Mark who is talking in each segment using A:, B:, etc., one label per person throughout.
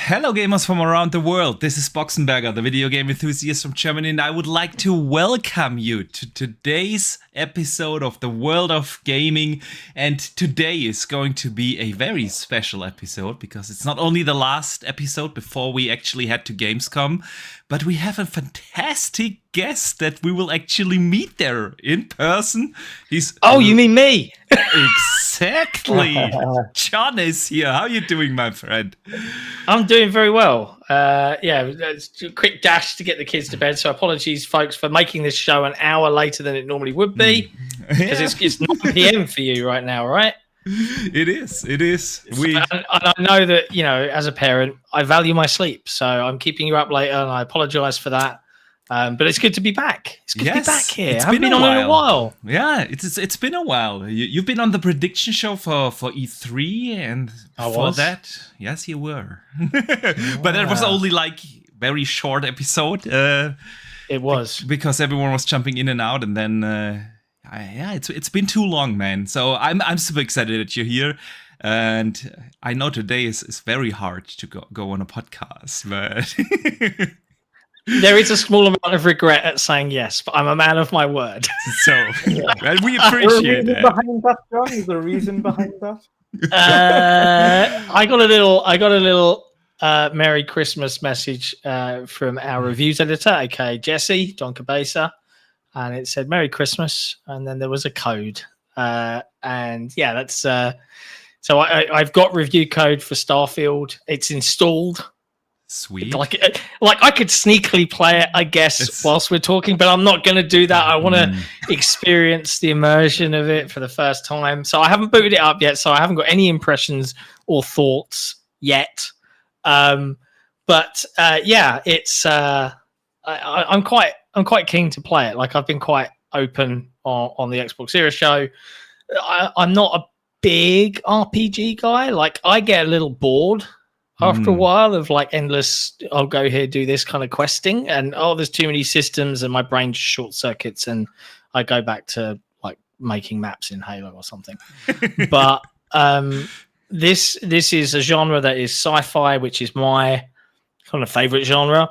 A: Hello gamers from around the world, this is Boxenberger, the video game enthusiast from Germany, and I would like to welcome you to today's episode of the World of Gaming. And today is going to be a very special episode because it's not only the last episode before we actually head to Gamescom, but we have a fantastic guest that we will actually meet there in person.
B: You mean me?
A: Exactly. John is here. How are you doing, my friend?
B: I'm doing very well. It's a quick dash to get the kids to bed. So apologies, folks, for making this show an hour later than it normally would be. Because it's 9 p.m. for you right now, right?
A: It is.
B: And I know that, as a parent, I value my sleep. So I'm keeping you up later, and I apologize for that. But it's good to be Back. It's good to be back here. I haven't been on in a while.
A: Yeah, it's been a while. You've been on the prediction show for E3, and before that, yes, you were. But that was only like very short episode.
B: It was
A: because everyone was jumping in and out, and then it's been too long, man. So I'm super excited that you're here. And I know today is very hard to go on a podcast, but
B: there is a small amount of regret at saying yes, but I'm a man of my word.
A: So and we appreciate that.
C: Behind that, John? Is there a reason behind that?
B: I got a little Merry Christmas message from our reviews editor, aka Jesse Don Cabeza, and it said Merry Christmas, and then there was a code, and yeah, that's so I've got review code for Starfield. It's installed.
A: Sweet.
B: Like I could sneakily play it, I guess, whilst we're talking, but I'm not going to do that. I want to experience the immersion of it for the first time. So I haven't booted it up yet, so I haven't got any impressions or thoughts yet. It's I'm quite keen to play it. Like, I've been quite open on the Xbox Series show. I'm not a big RPG guy. Like, I get a little bored after a while of like endless, I'll go here, do this kind of questing, and there's too many systems, and my brain just short circuits, and I go back to like making maps in Halo or something. But this is a genre that is sci-fi, which is my kind of favorite genre.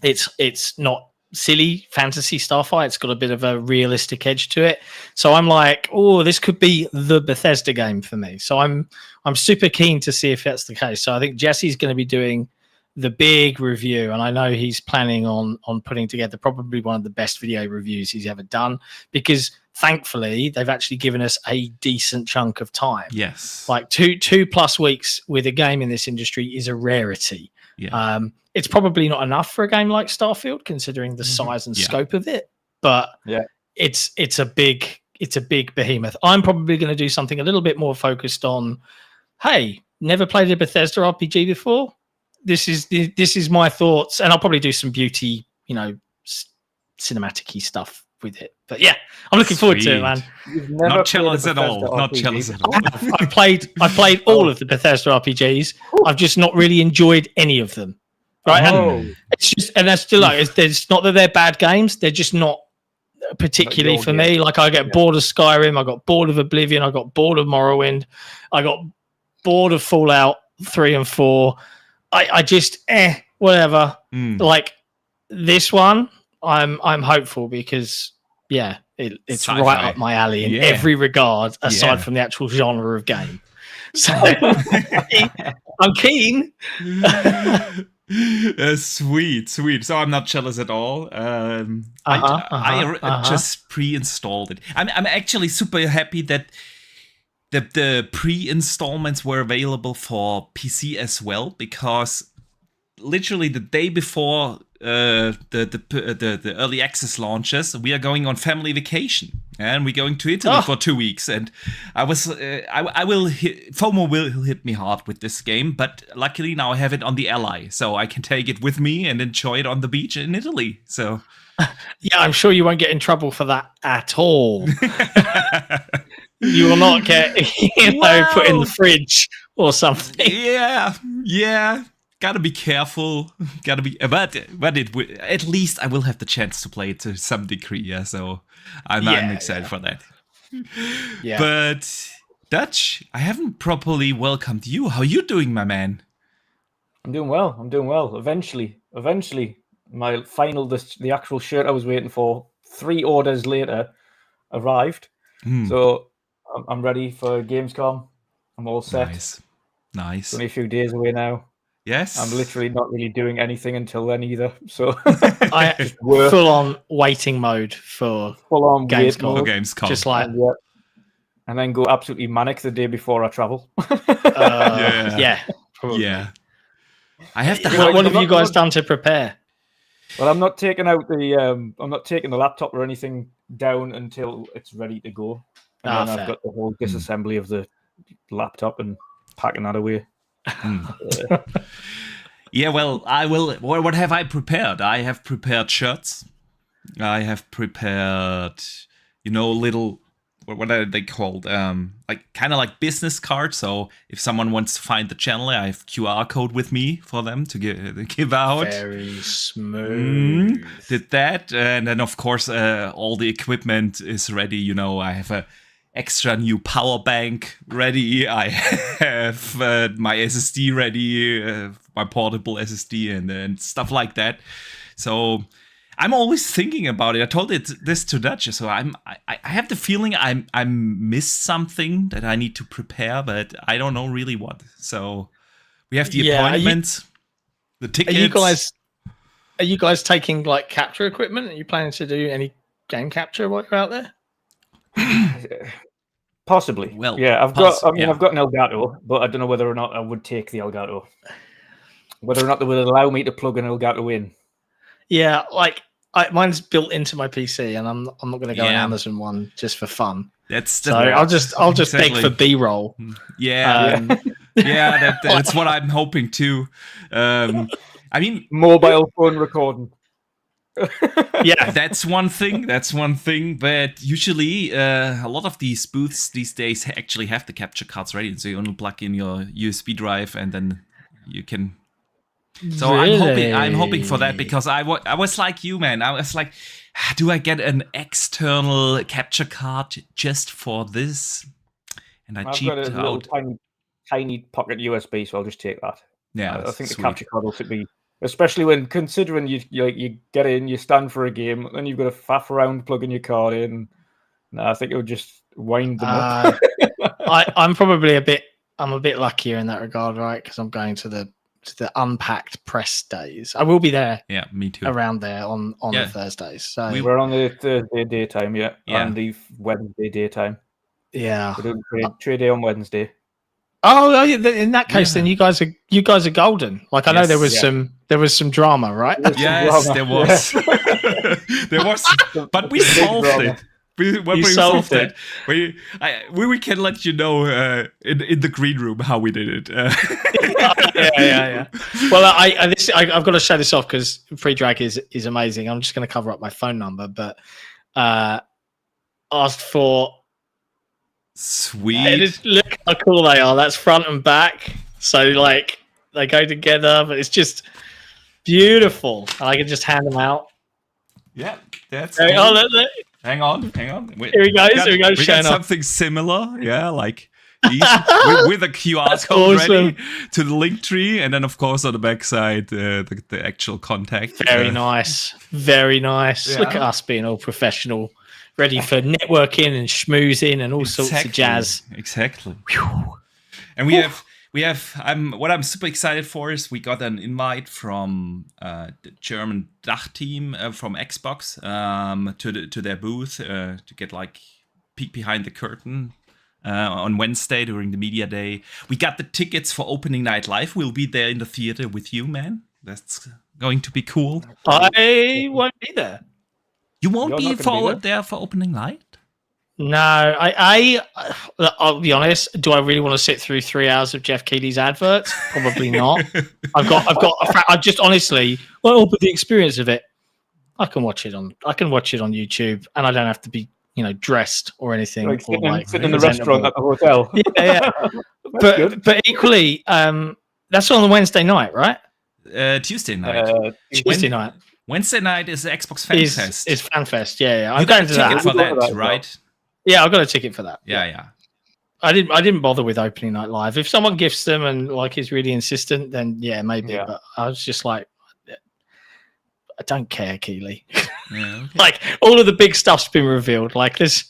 B: It's not silly fantasy sci-fi. It's got a bit of a realistic edge to it. So I'm like, this could be the Bethesda game for me. So I'm super keen to see if that's the case. So I think Jesse's going to be doing the big review, and I know he's planning on putting together probably one of the best video reviews he's ever done, because thankfully they've actually given us a decent chunk of time.
A: Yes.
B: Like two plus weeks with a game in this industry is a rarity.
A: Yeah.
B: It's probably not enough for a game like Starfield, considering the size and scope of it. But it's a big behemoth. I'm probably going to do something a little bit more focused on, hey, never played a Bethesda RPG before. This is my thoughts, and I'll probably do some beauty, cinematic-y stuff with it. But yeah, I'm looking forward to it, man.
A: Not jealous at all. Not jealous at all.
B: I've played all of the Bethesda RPGs. I've just not really enjoyed any of them. Right, and it's just, and that's still like, it's not that they're bad games. They're just not particularly for me. Like, I get bored of Skyrim. I got bored of Oblivion. I got bored of Morrowind. I got bored of Fallout 3 and 4. I just whatever. Like this one, I'm hopeful because it's
A: sci-fi.
B: right up my alley in every regard, aside from the actual genre of game. So I'm keen.
A: Sweet. So I'm not jealous at all. I just pre-installed it. I'm actually super happy that the pre-installments were available for PC as well, because literally the day before the early access launches, we are going on family vacation, and we're going to Italy for 2 weeks. And FOMO will hit me hard with this game, but luckily now I have it on the Ally, so I can take it with me and enjoy it on the beach in Ally. So
B: yeah, I'm sure you won't get in trouble for that at all. You will not get put in the fridge or something.
A: Yeah. Gotta be careful. But at least I will have the chance to play it to some degree. Yeah, so I'm excited for that. Yeah. But Dutch, I haven't properly welcomed you. How you doing, my man?
C: I'm doing well. I'm doing well. Eventually, my final, the actual shirt I was waiting for, 3 orders later, arrived. So I'm ready for Gamescom. I'm all set.
A: Nice.
C: It's only a few days away now.
A: Yes.
C: I'm literally not really doing anything until then either. So
B: I full on waiting mode for
C: full on
B: Gamescom.
A: For Gamescom.
B: Just like
C: and then go absolutely manic the day before I travel.
B: yeah, probably.
A: Yeah. I have to.
B: What have you guys done to prepare?
C: Well, I'm not taking out the laptop or anything down until it's ready to go. And then I've got the whole disassembly of the laptop and packing that away.
A: Yeah, well, I will. What have I prepared? I have prepared shirts. I have prepared, little. What are they called? Like kind of like business cards. So if someone wants to find the channel, I have QR code with me for them to give out.
B: Very smooth.
A: Did that, and then of course all the equipment is ready. I have a extra new power bank ready. I have my SSD ready, my portable SSD, and stuff like that. So I'm always thinking about it. I told this to Dutch, so I have the feeling I missed something that I need to prepare, but I don't know really what. So we have the appointment, the tickets.
B: Are you guys taking like capture equipment? Are you planning to do any game capture while you're out there?
C: Possibly.
A: Well,
C: yeah, I've got an Elgato, but I don't know whether or not I would take the Elgato. Whether or not they would allow me to plug an Elgato in.
B: Yeah, like mine's built into my PC, and I'm not going to go on Amazon one just for fun.
A: So
B: I'll just beg for B-roll.
A: Yeah, that's what I'm hoping too. I mean,
C: mobile phone recording.
A: Yeah, that's one thing. But usually, a lot of these booths these days actually have the capture cards ready, so you only plug in your USB drive, and then you can. So
B: really?
A: I'm hoping for that, because I was like you, man. I was like, do I get an external capture card just for this? And I've cheaped out.
C: Tiny pocket USB, so I'll just take that.
A: Yeah,
C: I think the capture card will be, especially when considering you get in, you stand for a game, then you've got to faff around plugging your card in. No, I think it would just wind them up.
B: I'm probably a bit luckier in that regard, right? Because I'm going to the unpacked press days. I will be there.
A: Yeah, me too.
B: Around there on the Thursdays. So
C: we're on the Thursday daytime, and the Wednesday daytime.
B: Yeah,
C: we're doing trade day on Wednesday.
B: Oh, in that case, then you guys are golden. Like I know there was some drama, right?
A: Yes, there was. There was, but we solved it. We solved it. We can let you know in the green room how we did it.
B: Yeah. Well, I've got to show this off because pre-drag is amazing. I'm just going to cover up my phone number, but asked for.
A: Sweet.
B: Look how cool they are. That's front and back. So like they go together, but it's just beautiful. And I can just hand them out.
A: Yeah, that's.
B: Hang on.
A: Hang on.
B: Here he goes.
A: We got something similar. Yeah, like these, with a QR code ready to the link tree, and then of course on the back side the actual contact.
B: Very nice. Yeah. Look at us being all professional. Ready for networking and schmoozing and all sorts of jazz.
A: Exactly. Whew. And we have. What I'm super excited for is we got an invite from the German DACH team from Xbox to their booth to get like peek behind the curtain on Wednesday during the media day. We got the tickets for opening night live. We'll be there in the theater with you, man. That's going to be cool.
B: I won't be there.
A: You won't be there for opening night?
B: No, I'll be honest. Do I really want to sit through 3 hours of Jeff Keighley's adverts? Probably not. I've just honestly, but the experience of it, I can watch it on YouTube, and I don't have to be, dressed or anything.
C: Like sitting in the restaurant at the hotel.
B: Yeah. but equally, that's on the Wednesday night, right?
A: Tuesday night.
B: Tuesday night.
A: Wednesday night is the Xbox Fan Fest.
B: It's Fan Fest, yeah.
A: I'm going to that. For that, right?
B: Yeah, I've got a ticket for that.
A: Yeah.
B: I didn't bother with opening night live. If someone gifts them and like is really insistent, then yeah, maybe. Yeah. But I was just like, I don't care, Keely.
A: Yeah, okay.
B: Like all of the big stuff's been revealed. Like this,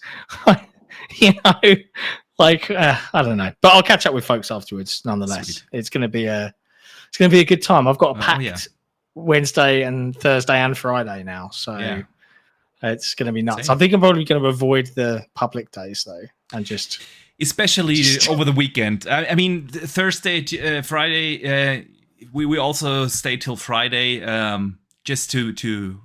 B: you know, like I don't know. But I'll catch up with folks afterwards. Nonetheless,
A: Sweet.
B: it's going to be a good time. I've got a packed Wednesday and Thursday and Friday now, so it's going to be nuts.
A: Same.
B: I think I'm probably going to avoid the public days though, and just.
A: Especially over the weekend. I mean, Thursday, Friday, we also stay till Friday, just to to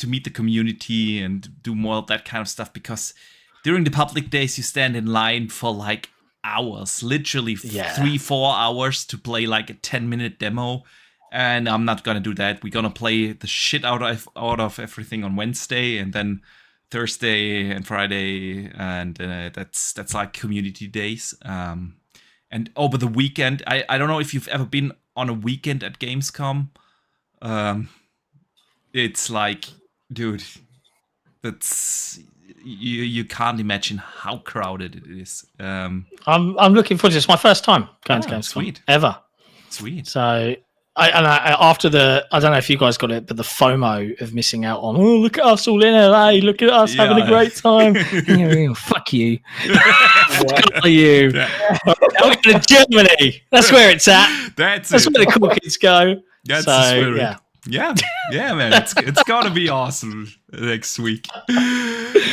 A: meet the community and do more of that kind of stuff. Because during the public days, you stand in line for like hours, literally 3-4 hours to play like a 10-minute demo. And I'm not gonna do that. We're gonna play the shit out of everything on Wednesday, and then Thursday and Friday, and that's like community days. And over the weekend, I don't know if you've ever been on a weekend at Gamescom. It's like, dude, that's you can't imagine how crowded it is.
B: I'm looking forward to this. It's my first time going to Gamescom
A: sweet.
B: Ever.
A: Sweet.
B: So. After I don't know if you guys got it, but the FOMO of missing out on, oh, look at us all in LA, look at us having a great time. Fuck you. Fuck you. I'm going to Germany. That's where it's at. That's where the cool kids go.
A: That's the spirit. Yeah, man. It's going to be awesome next week.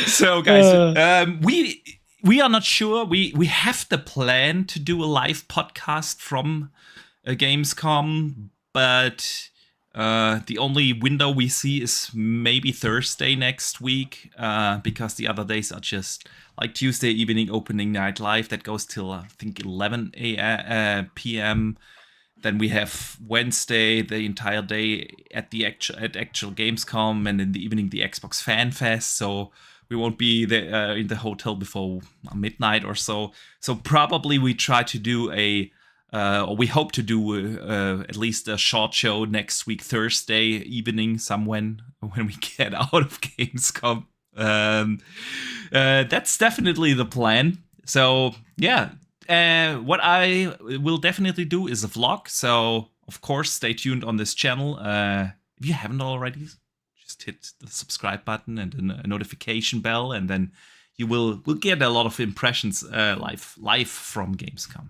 A: So, guys, we are not sure. We have the plan to do a live podcast from Gamescom, but the only window we see is maybe Thursday next week, because the other days are just like Tuesday evening opening night live that goes till I think 11 p.m. Then we have Wednesday the entire day at actual Gamescom, and in the evening the Xbox Fan Fest. So we won't be there in the hotel before midnight or so. So probably we try to do or we hope to do at least a short show next week, Thursday evening, when we get out of Gamescom. That's definitely the plan. So, yeah. What I will definitely do is a vlog. So, of course, stay tuned on this channel. If you haven't already, just hit the subscribe button and a notification bell, and then we'll get a lot of impressions live from Gamescom.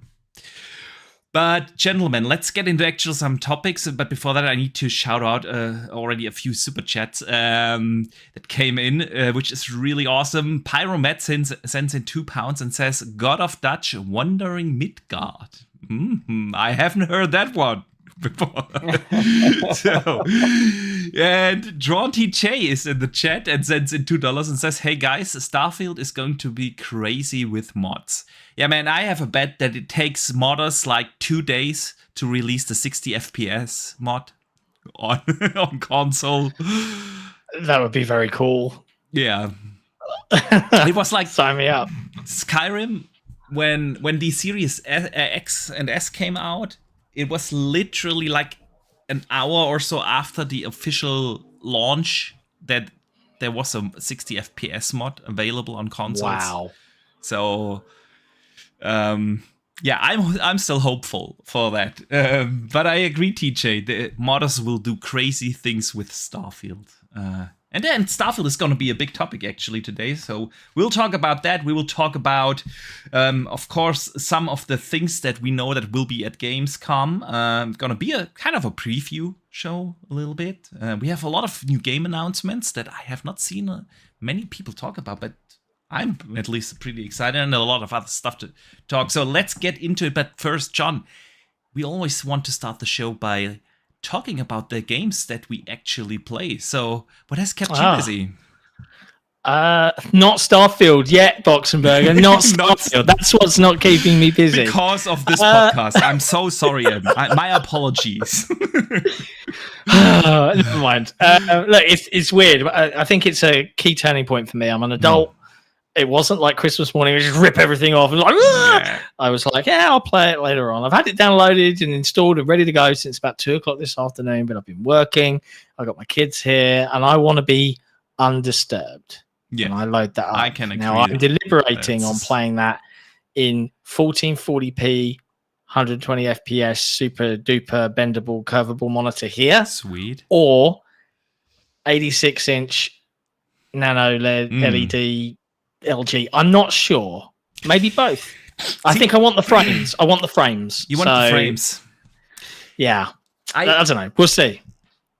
A: But gentlemen, let's get into some topics. But before that, I need to shout out already a few super chats that came in, which is really awesome. Pyromet sends in £2 and says, "God of Dutch, Wandering Midgard." I haven't heard that one before. And Drawn TJ is in the chat and sends in $2 and says, "Hey guys, Starfield is going to be crazy with mods." Yeah, man, I have a bet that it takes modders like 2 days to release the 60 FPS mod on console.
B: That would be very cool.
A: Yeah. It was like
B: sign me up.
A: Skyrim, when the Series X and S came out, it was literally like an hour or so after the official launch that there was a 60 FPS mod available on consoles.
B: Wow.
A: So yeah, I'm still hopeful for that. But I agree, TJ. The modders will do crazy things with Starfield. And then Starfield is going to be a big topic actually today. So we'll talk about that. We will talk about, of course, some of the things that we know that will be at Gamescom. Going to be a kind of a preview show a little bit. We have a lot of new game announcements that I have not seen many people talk about, but I'm at least pretty excited, and a lot of other stuff to talk. So let's get into it. But first, John, we always want to start the show by talking about the games that we actually play. So what has kept you busy?
B: Not Starfield yet, Boxenberger. Not Starfield. That's what's not keeping me busy.
A: Because of this podcast. I'm so sorry. My apologies.
B: Never mind. Look, it's weird. I think it's a key turning point for me. I'm an adult. It wasn't like Christmas morning, we just rip everything off. And I was like, yeah, I'll play it later on. I've had it downloaded and installed and ready to go since about 2:00 this afternoon, but I've been working. I got my kids here, and I want to be undisturbed.
A: Yeah,
B: and I load that up.
A: I can agree.
B: Now I'm deliberating on playing that in 1440p, 120 FPS, super duper bendable, curvable monitor here.
A: Sweet.
B: Or 86-inch nano LED LG. I'm not sure. Maybe both. I think I want the frames. I want the frames.
A: You want the frames?
B: Yeah. I don't know. We'll see.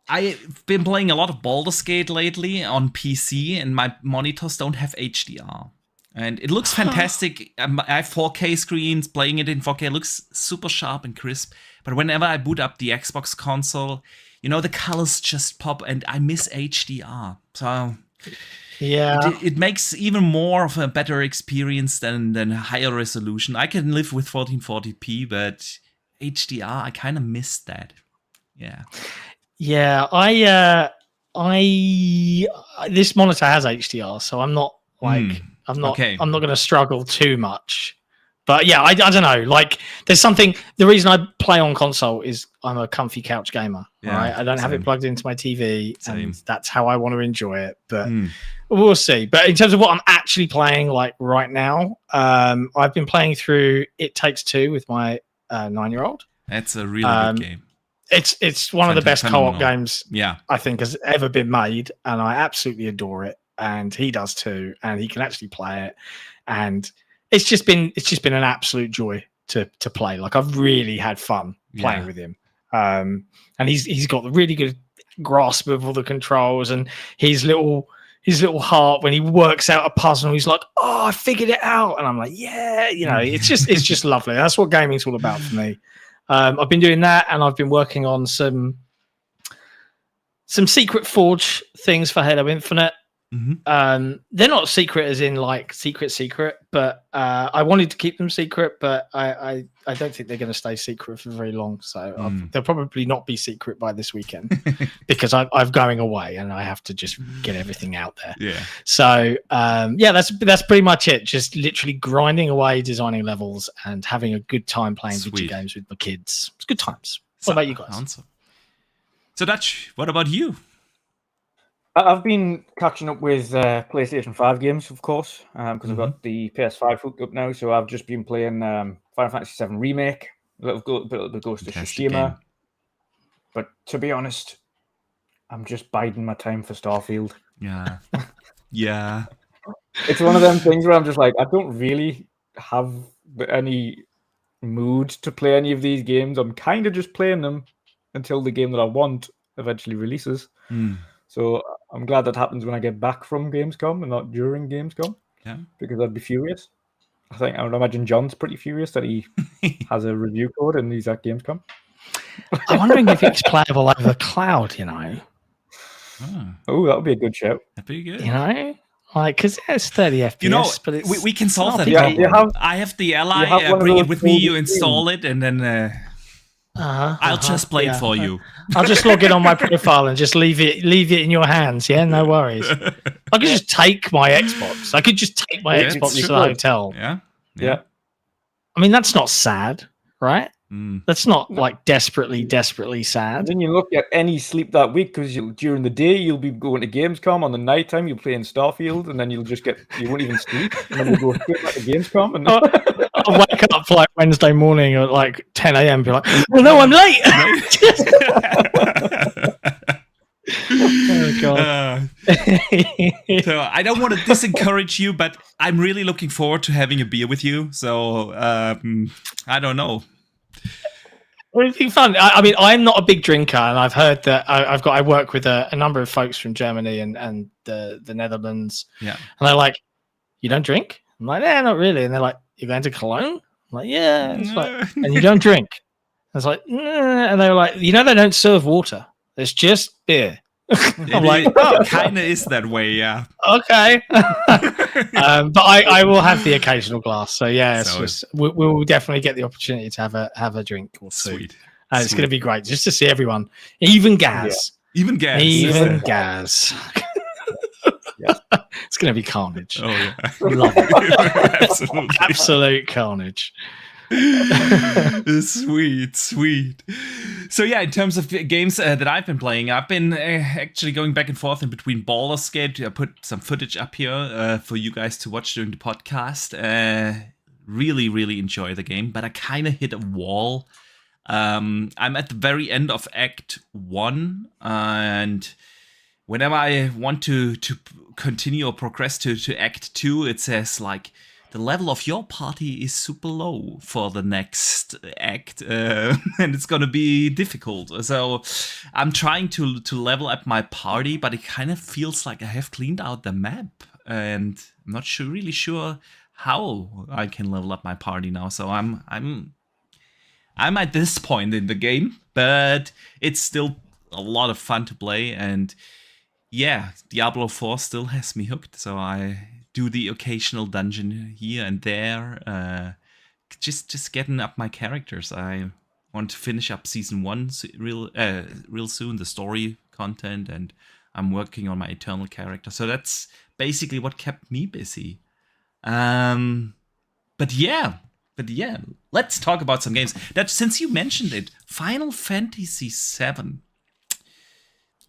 A: I've been playing a lot of Baldur's Gate lately on PC, and my monitors don't have HDR. And it looks fantastic. I have 4K screens. Playing it in 4K it looks super sharp and crisp. But whenever I boot up the Xbox console, the colors just pop, and I miss HDR. So
B: yeah,
A: it makes even more of a better experience than higher resolution. I can live with 1440p, but HDR, I kind of miss that. Yeah.
B: Yeah, this monitor has HDR, so I'm not I'm not going to struggle too much. But yeah, I don't know. Like, there's something. The reason I play on console is I'm a comfy couch gamer.
A: Yeah,
B: right? I don't have it plugged into my TV, and that's how I want to enjoy it. But we'll see. But in terms of what I'm actually playing, like right now, I've been playing through It Takes Two with my 9-year-old.
A: That's a really good game.
B: It's one of the best co-op games I think has ever been made, and I absolutely adore it. And he does too, and he can actually play it. And it's just been an absolute joy to play. Like, I've really had fun playing with him. And he's got a really good grasp of all the controls, and his little heart when he works out a puzzle, he's like, "Oh, I figured it out," and I'm like, "Yeah," it's just lovely. That's what gaming's all about for me. I've been doing that, and I've been working on some Secret Forge things for Halo Infinite. They're not secret as in like secret, but I wanted to keep them secret, but I don't think they're going to stay secret for very long. So they'll probably not be secret by this weekend because I'm going away and I have to just get everything out there.
A: Yeah.
B: So that's pretty much it. Just literally grinding away, designing levels, and having a good time playing video games with my kids. It's good times. What about you guys?
A: So Dutch, what about you?
C: I've been catching up with PlayStation 5 games, of course, because I've got the PS5 hooked up now. So I've just been playing Final Fantasy 7 Remake, a bit of the Ghost of Tsushima. Game. But to be honest, I'm just biding my time for Starfield.
A: Yeah. Yeah.
C: It's one of them things where I'm just like, I don't really have any mood to play any of these games. I'm kind of just playing them until the game that I want eventually releases. So I'm glad that happens when I get back from Gamescom and not during Gamescom.
A: Yeah. Because
C: I'd be furious. I would imagine John's pretty furious that he has a review code and he's at Gamescom.
B: I'm wondering if it's playable over the cloud,
C: Oh, that would be a good show.
A: That'd be good.
B: Like, because it's 30 FPS, but it's...
A: We can solve that.
C: Yeah,
A: I have the Ally, bring it with me, you install it, and then... I'll just play it for you.
B: I'll just log in on my profile and just leave it in your hands. Yeah, no worries. I could just take my Xbox. I could just take my Xbox to the hotel.
A: Yeah.
B: I mean, that's not sad, right? That's not like desperately sad.
C: Then you look at any sleep that week because during the day you'll be going to Gamescom, on the night time you'll play in Starfield, and then you won't even sleep, and then we'll go straight back to Gamescom. And
B: I'll wake up like Wednesday morning at like 10 a.m. Be like, "Oh no, I'm late." Oh god.
A: So I don't want to disencourage you, but I'm really looking forward to having a beer with you. So I don't know.
B: It'd be fun. I mean, I'm not a big drinker, and I've heard that I work with a number of folks from Germany and the Netherlands.
A: Yeah,
B: and they're like, "You don't drink?" I'm like, "Yeah, not really." And they're like, "You're going to Cologne?" I'm like, "Yeah." It's like, and you don't drink? I was like, "Nah." And they were like, "They don't serve water. There's just beer." I'm like,
A: "Oh, kind of is that way, yeah."
B: Okay. But I will have the occasional glass. So yeah, we will definitely get the opportunity to have a drink or two.
A: Sweet.
B: And it's going to be great just to see everyone, even Gaz.
A: Yeah. Even
B: Gaz.
C: Yeah.
B: It's going to be carnage.
A: Oh yeah,
B: love it.
A: Absolutely.
B: Absolute carnage.
A: Sweet. So yeah, in terms of games that I've been playing, I've been actually going back and forth in between Baldur's Gate. I put some footage up here for you guys to watch during the podcast. really, really enjoy the game, but I kind of hit a wall. I'm at the very end of Act 1, and whenever I want to continue or progress to Act 2, it says like the level of your party is super low for the next act, and it's gonna be difficult. So I'm trying to level up my party, but it kind of feels like I have cleaned out the map, and I'm not really sure how I can level up my party now. So I'm at this point in the game, but it's still a lot of fun to play, and yeah, Diablo 4 still has me hooked, so I do the occasional dungeon here and there, just getting up my characters. I want to finish up Season 1 real soon, the story content, and I'm working on my Eternal character, so that's basically what kept me busy. But yeah, let's talk about some games. That, since you mentioned it, Final Fantasy VII.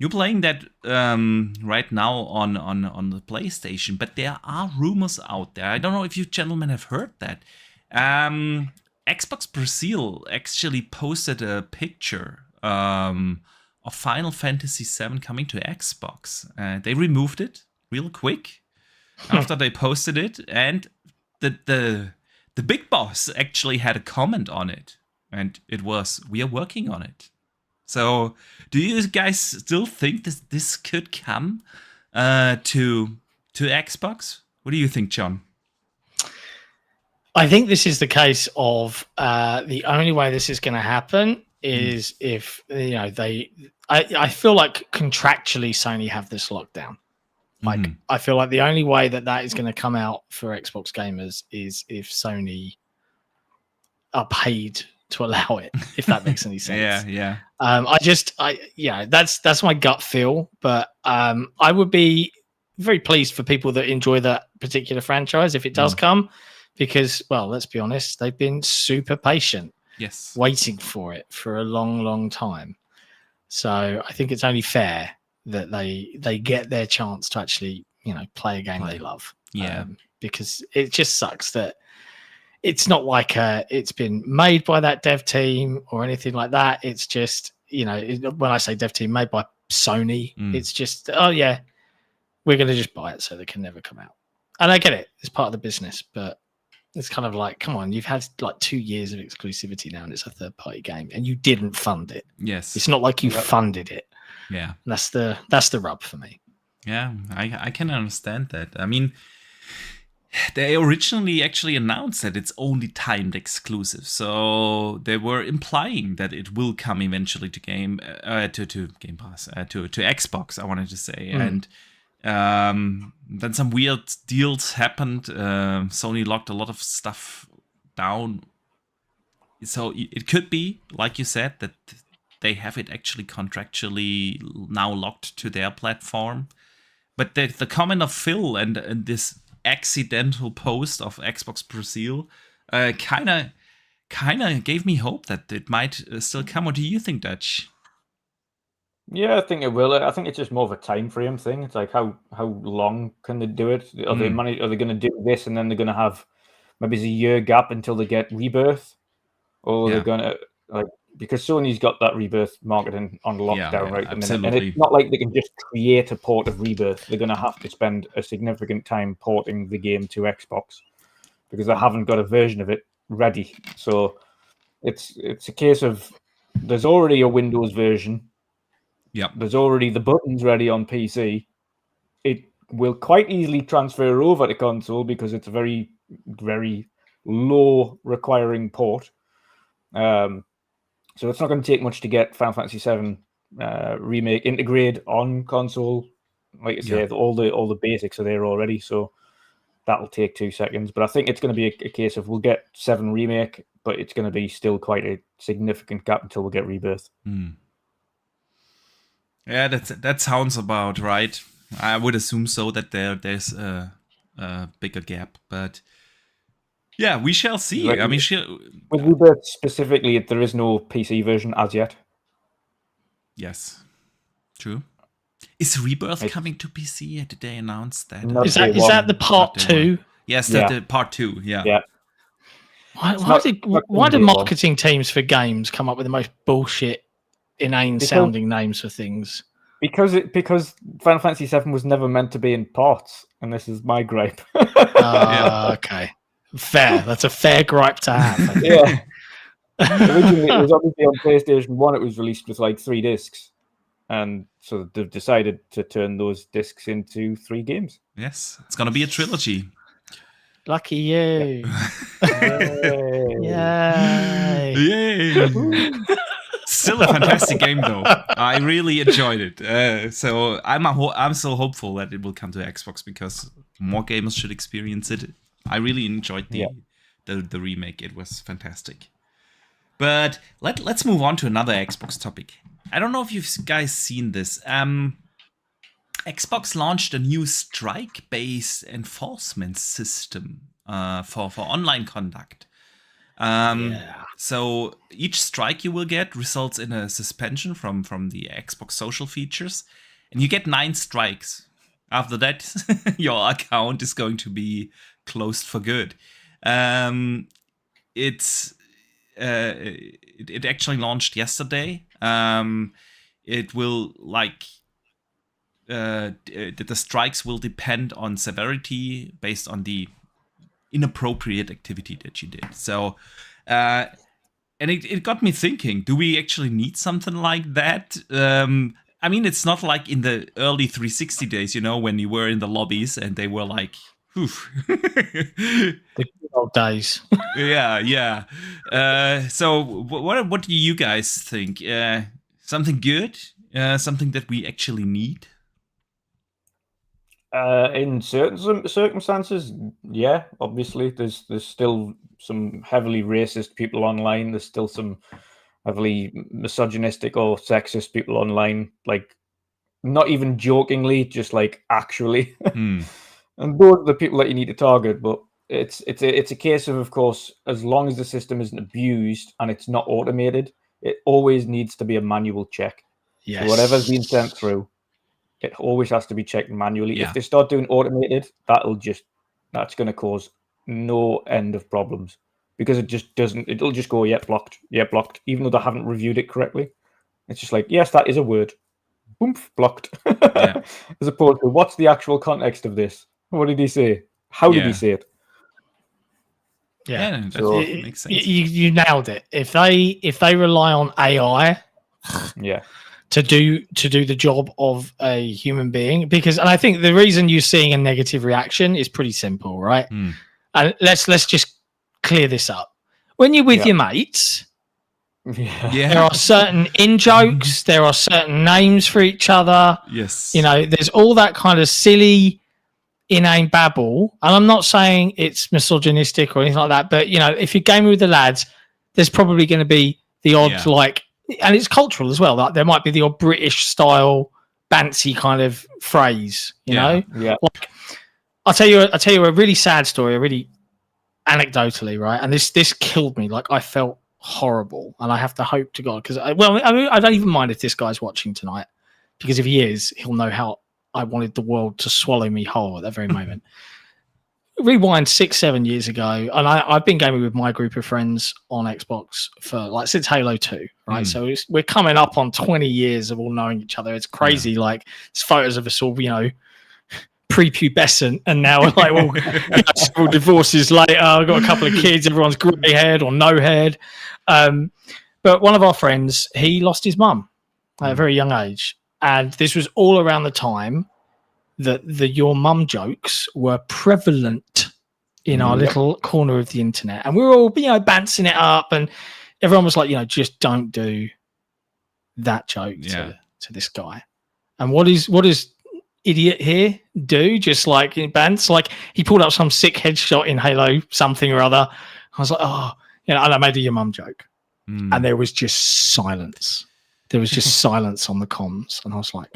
A: You're playing that right now on the PlayStation, but there are rumors out there. I don't know if you gentlemen have heard that. Xbox Brazil actually posted a picture of Final Fantasy VII coming to Xbox. They removed it real quick after they posted it, and the big boss actually had a comment on it, and it was, "We are working on it." So, do you guys still think this could come to Xbox? What do you think, John?
B: I think this is the case of the only way this is going to happen is if I feel like contractually Sony have this locked down. Like, I feel like the only way that is going to come out for Xbox gamers is if Sony are paid to allow it, if that makes any sense.
A: Yeah.
B: That's my gut feel, but I would be very pleased for people that enjoy that particular franchise if it does come, because, well, let's be honest, they've been super patient, waiting for it for a long, long time. So I think it's only fair that they get their chance to actually, play a game they love.
A: Yeah,
B: because it just sucks that it's not like it's been made by that dev team or anything like that. It's just, when I say dev team, made by Sony, it's just, oh yeah, we're going to just buy it so they can never come out. And I get it. It's part of the business, but it's kind of like, come on, you've had like 2 years of exclusivity now and it's a third party game and you didn't fund it.
A: Yes.
B: It's not like you funded it.
A: Yeah.
B: And that's the rub for me.
A: Yeah, I can understand that. I mean, they originally actually announced that it's only timed exclusive, so they were implying that it will come eventually to Game Pass, to Xbox. I wanted to say, and then some weird deals happened. Sony locked a lot of stuff down, so it could be, like you said, that they have it actually contractually now locked to their platform. But the comment of Phil and this accidental post of Xbox Brazil kind of gave me hope that it might still come. What do you think, Dutch?
C: Yeah, I think it will. I think it's just more of a time frame thing. It's like how long can they do it? Are they going to do this and then they're going to have maybe a year gap until they get Rebirth, or they're going to because Sony's got that Rebirth marketing on lockdown right at the minute, and it's not like they can just create a port of Rebirth. They're going to have to spend a significant time porting the game to Xbox because they haven't got a version of it ready. So it's a case of there's already a Windows version.
A: Yeah,
C: there's already the buttons ready on PC. It will quite easily transfer over to console because it's a very, very low requiring port. So it's not going to take much to get Final Fantasy VII Remake integrated on console. Like I said, all the basics are there already, so that'll take 2 seconds. But I think it's going to be a case of we'll get 7 Remake, but it's going to be still quite a significant gap until we get Rebirth.
A: Yeah, that sounds about right. I would assume so, that there's a bigger gap, but yeah, we shall see.
C: Right.
A: I mean,
C: with Rebirth specifically, there is no PC version as yet.
A: Yes, true. Is Rebirth coming to PC? Did they announce that?
B: Is that the part 2?
A: Yes, the part 2. Yeah.
B: Why do marketing teams for games come up with the most bullshit, inane sounding names for things?
C: Because Final Fantasy VII was never meant to be in parts, and this is my gripe.
B: Okay, fair. That's a fair gripe to have.
C: Yeah. Originally, it was obviously on PlayStation 1. It was released with like 3 discs, and so they've decided to turn those discs into 3 games.
A: Yes, it's gonna be a trilogy.
B: Lucky you!
C: Yay!
A: Yay! Still a fantastic game, though. I really enjoyed it. So I'm so hopeful that it will come to Xbox because more gamers should experience it. I really enjoyed the remake. It was fantastic. But let's move on to another Xbox topic. I don't know if you've guys seen this. Xbox launched a new strike-based enforcement system for online conduct. So each strike you will get results in a suspension from the Xbox social features, and you get 9 strikes. After that, your account is going to be closed for good. It actually launched yesterday. It will the strikes will depend on severity based on the inappropriate activity that you did. So, and it got me thinking, do we actually need something like that? I mean, it's not like in the early 360 days, when you were in the lobbies and they were like, oof.
B: The good old days.
A: Yeah. So what do you guys think? Something good? Something that we actually need?
C: In certain circumstances, yeah. Obviously, there's still some heavily racist people online. There's still some heavily misogynistic or sexist people online. Like, not even jokingly, just like actually. And those are the people that you need to target. But it's a case of course, as long as the system isn't abused and it's not automated, it always needs to be a manual check.
B: Yes.
C: So whatever's been sent through, it always has to be checked manually.
A: Yeah.
C: If they start doing automated, that's going to cause no end of problems because it'll just go, blocked, even though they haven't reviewed it correctly. It's just like, yes, that is a word. Boom, blocked.
A: Yeah.
C: As opposed to, what's the actual context of this? What did he say? How did he say it?
A: Yeah,
C: so
A: that makes sense.
B: You nailed it. If they rely on AI, to do the job of a human being, and I think the reason you're seeing a negative reaction is pretty simple, right? And let's just clear this up. When you're with your mates, there are certain in-jokes, there are certain names for each other.
A: Yes.
B: There's all that kind of silly, inane babble. And I'm not saying it's misogynistic or anything like that, but, if you're gaming with the lads, there's probably going to be the odd, and it's cultural as well. Like, there might be the odd British style, bancy kind of phrase, you know?
C: Yeah.
B: Like, I'll tell you a really sad story, really anecdotally, right? And this killed me. Like, I felt horrible, and I have to hope to God, because I don't even mind if this guy's watching tonight, because if he is, he'll know how I wanted the world to swallow me whole at that very moment. Rewind 6-7 years ago, and I've been gaming with my group of friends on Xbox for since Halo 2, right? So we're coming up on 20 years of all knowing each other. It's crazy. Like, it's photos of us all, prepubescent, and now we're like, well, several divorces later, I've got a couple of kids, everyone's grey haired or no haired. But one of our friends, he lost his mum at a very young age, and this was all around the time that the your mum jokes were prevalent in our little corner of the internet, and we were all bouncing it up, and everyone was like, just don't do that joke to this guy. And what does idiot here do? Just like bants, like he pulled up some sick headshot in Halo something or other. I was like, and I made a your mum joke, and there was just silence. There was just silence on the comms, and I was like.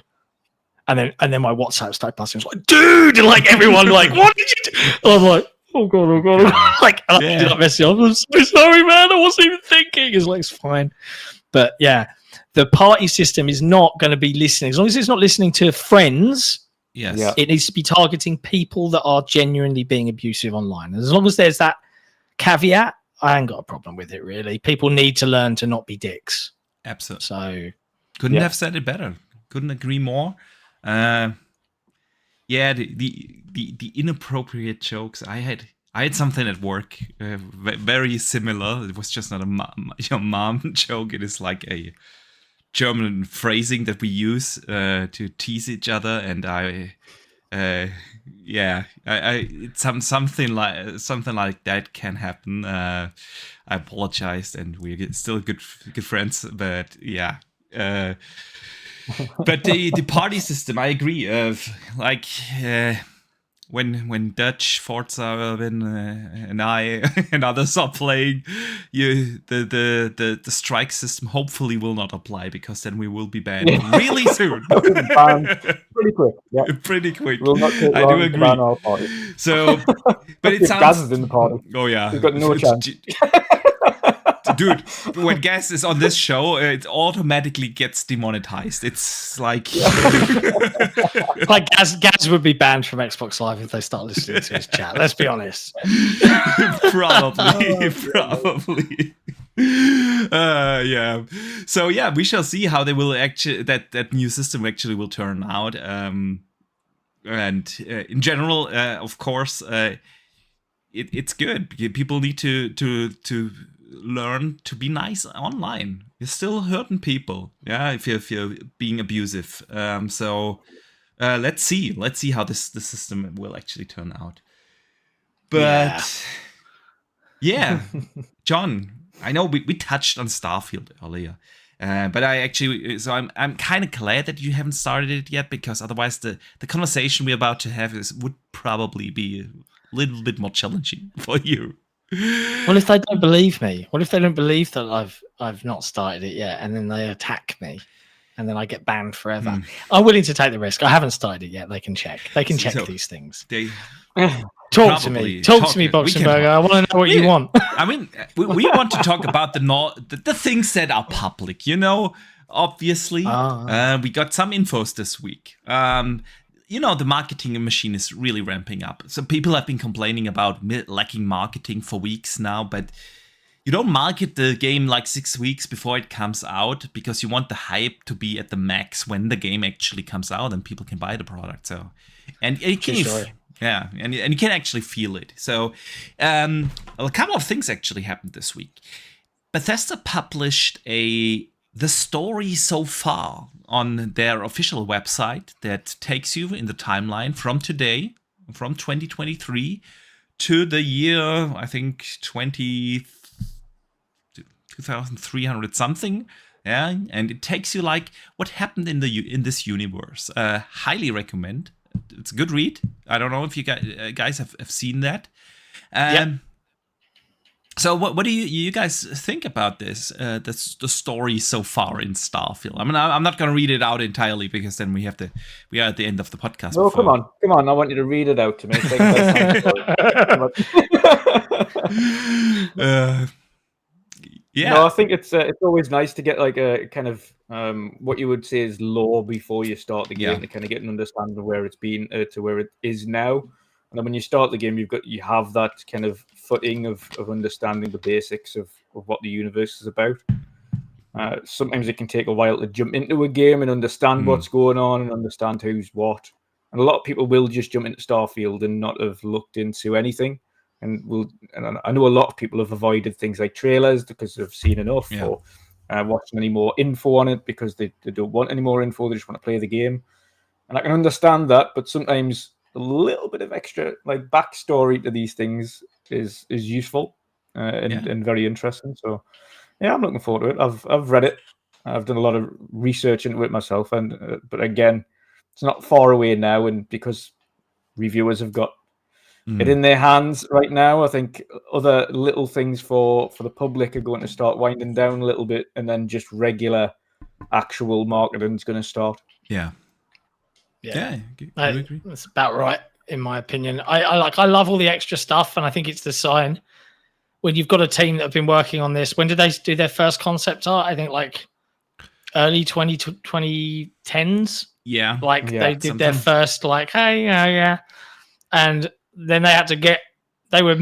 B: And then my WhatsApp started buzzing. I was like, dude, like everyone, like, what did you do? I was like, oh god. Like, I did not mess it up. I'm so sorry, man. I wasn't even thinking. It's fine. But yeah, the party system is not going to be listening. As long as it's not listening to friends, it needs to be targeting people that are genuinely being abusive online. And as long as there's that caveat, I ain't got a problem with it really. People need to learn to not be dicks.
A: Absolutely.
B: So
A: couldn't have said it better. Couldn't agree more. The inappropriate jokes. I had something at work very similar. It was just not a mom joke. It is like a German phrasing that we use to tease each other, and something like that can happen. I apologized, and we're still good friends. But yeah, but the party system, I agree. When Dutch, Forza, and I and others are playing, the strike system hopefully will not apply, because then we will be banned really soon.
C: Pretty quick. Yeah.
A: Pretty quick.
C: Will not take
A: I
C: long
A: do
C: to
A: agree.
C: ban our party.
A: So, but it
C: If
A: sounds.
C: Gaz is in the party.
A: Oh yeah,
C: He's got no chance.
A: Dude, when Gaz is on this show, it automatically gets demonetized. It's like
B: like Gaz would be banned from Xbox Live if they start listening to his chat. Let's be honest.
A: Probably. Yeah. So yeah, we shall see how they will actually that new system actually will turn out. And in general, of course, it's good. People need to learn to be nice online. You're still hurting people, if you're being abusive. So let's see how the system will actually turn out. But yeah, John, I know we touched on Starfield earlier, but I'm kind of glad that you haven't started it yet, because otherwise the conversation we're about to have would probably be a little bit more challenging for you.
B: Well, if they don't believe me, what if they don't believe that I've not started it yet, and then they attack me, and then I get banned forever? I'm willing to take the risk. I haven't started it yet. They can check. They can check these things. Talk to me, Boxenberger. I want to know what you want.
A: I mean, we want to talk about the things that are public. Obviously, we got some infos this week. The marketing machine is really ramping up. So people have been complaining about lacking marketing for weeks now, but you don't market the game like 6 weeks before it comes out, because you want the hype to be at the max when the game actually comes out and people can buy the product. So, and you can, and you can actually feel it. So, a couple of things actually happened this week. Bethesda published the story so far on their official website that takes you in the timeline from today, from 2023 to the year, I think 2300 something. Yeah, and it takes you like what happened in this universe. Highly recommend. It's a good read. I don't know if you guys have seen that. So what do you guys think about this? The story so far in Starfield. I mean, I'm not going to read it out entirely, because then we are at the end of the podcast.
C: No, come on! I want you to read it out to me.
A: Yeah.
C: No, I think it's always nice to get like a kind of what you would say is lore before you start the game, to kind of get an understanding of where it's been to where it is now. And then when you start the game, you have that kind of footing of understanding the basics of what the universe is about. Sometimes it can take a while to jump into a game and understand what's going on and understand who's what. And a lot of people will just jump into Starfield and not have looked into anything. And I know a lot of people have avoided things like trailers because they've seen enough, or watching any more info on it because they don't want any more info. They just want to play the game. And I can understand that, but sometimes a little bit of extra like backstory to these things is useful and very interesting. So yeah, I'm looking forward to it. I've read it. I've done a lot of research into it myself, but again, it's not far away now, and because reviewers have got it in their hands right now, I think other little things for the public are going to start winding down a little bit, and then just regular actual marketing is going to start.
A: Yeah, I agree.
B: That's about right in my opinion. I love all the extra stuff, and I think it's the sign when you've got a team that have been working on this. When did they do their first concept art? I think like early 2010s.
A: Yeah,
B: they did their first and then they had to get they were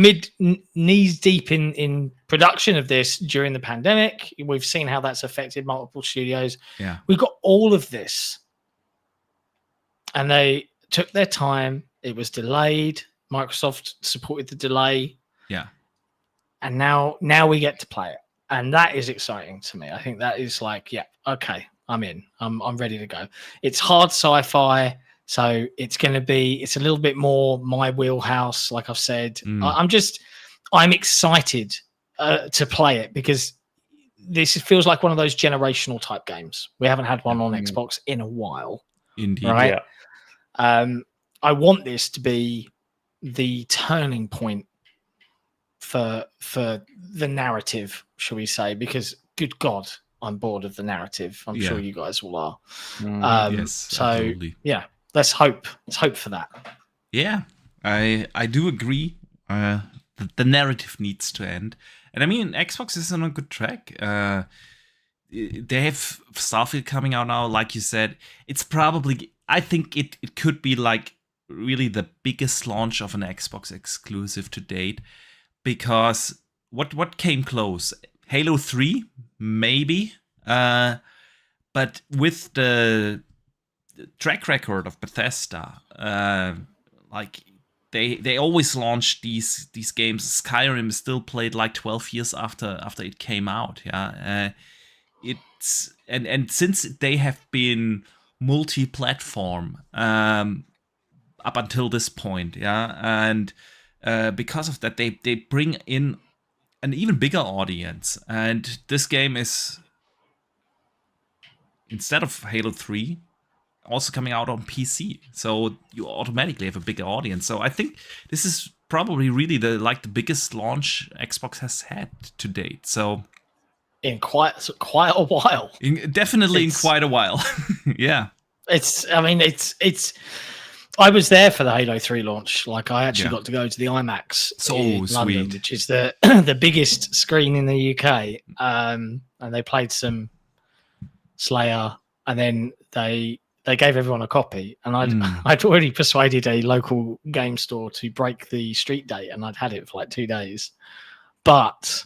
B: knees deep in production of this during the pandemic. We've seen how that's affected multiple studios.
A: Yeah.
B: We've got all of this, and they took their time. It was delayed. Microsoft supported the delay.
A: Yeah.
B: And now we get to play it. And that is exciting to me. I think that is like, yeah, okay, I'm in. I'm ready to go. It's hard sci-fi, so it's a little bit more my wheelhouse, like I've said. I'm excited to play it because this feels like one of those generational type games. We haven't had one on Xbox in a while.
A: Indeed.
B: Right?
C: Yeah.
B: I want this to be the turning point for the narrative, shall we say, because good God, I'm bored of the narrative. I'm sure you guys all are.
A: Yes,
B: so
A: absolutely.
B: yeah, let's hope for that.
A: Yeah, I do agree. The narrative needs to end. And I mean, Xbox is on a good track. They have Starfield coming out now, like you said. It's probably, I think it could be like really the biggest launch of an Xbox exclusive to date. Because what came close? Halo 3, maybe. But with the track record of Bethesda, like they always launch these games. Skyrim is still played like 12 years after it came out. Yeah, it's and since they have been multi-platform up until this point, yeah, and because of that, they bring in an even bigger audience. And this game is, instead of Halo 3, also coming out on PC. So you automatically have a bigger audience. So I think this is probably really the biggest launch Xbox has had to date. So
B: in quite a while.
A: Definitely in quite a while. Yeah.
B: It's I was there for the Halo 3 launch. Like, I actually got to go to the IMAX in London, which is the the biggest screen in the UK. And they played some Slayer, and then they gave everyone a copy. And I'd already persuaded a local game store to break the street date, and I'd had it for like 2 days. But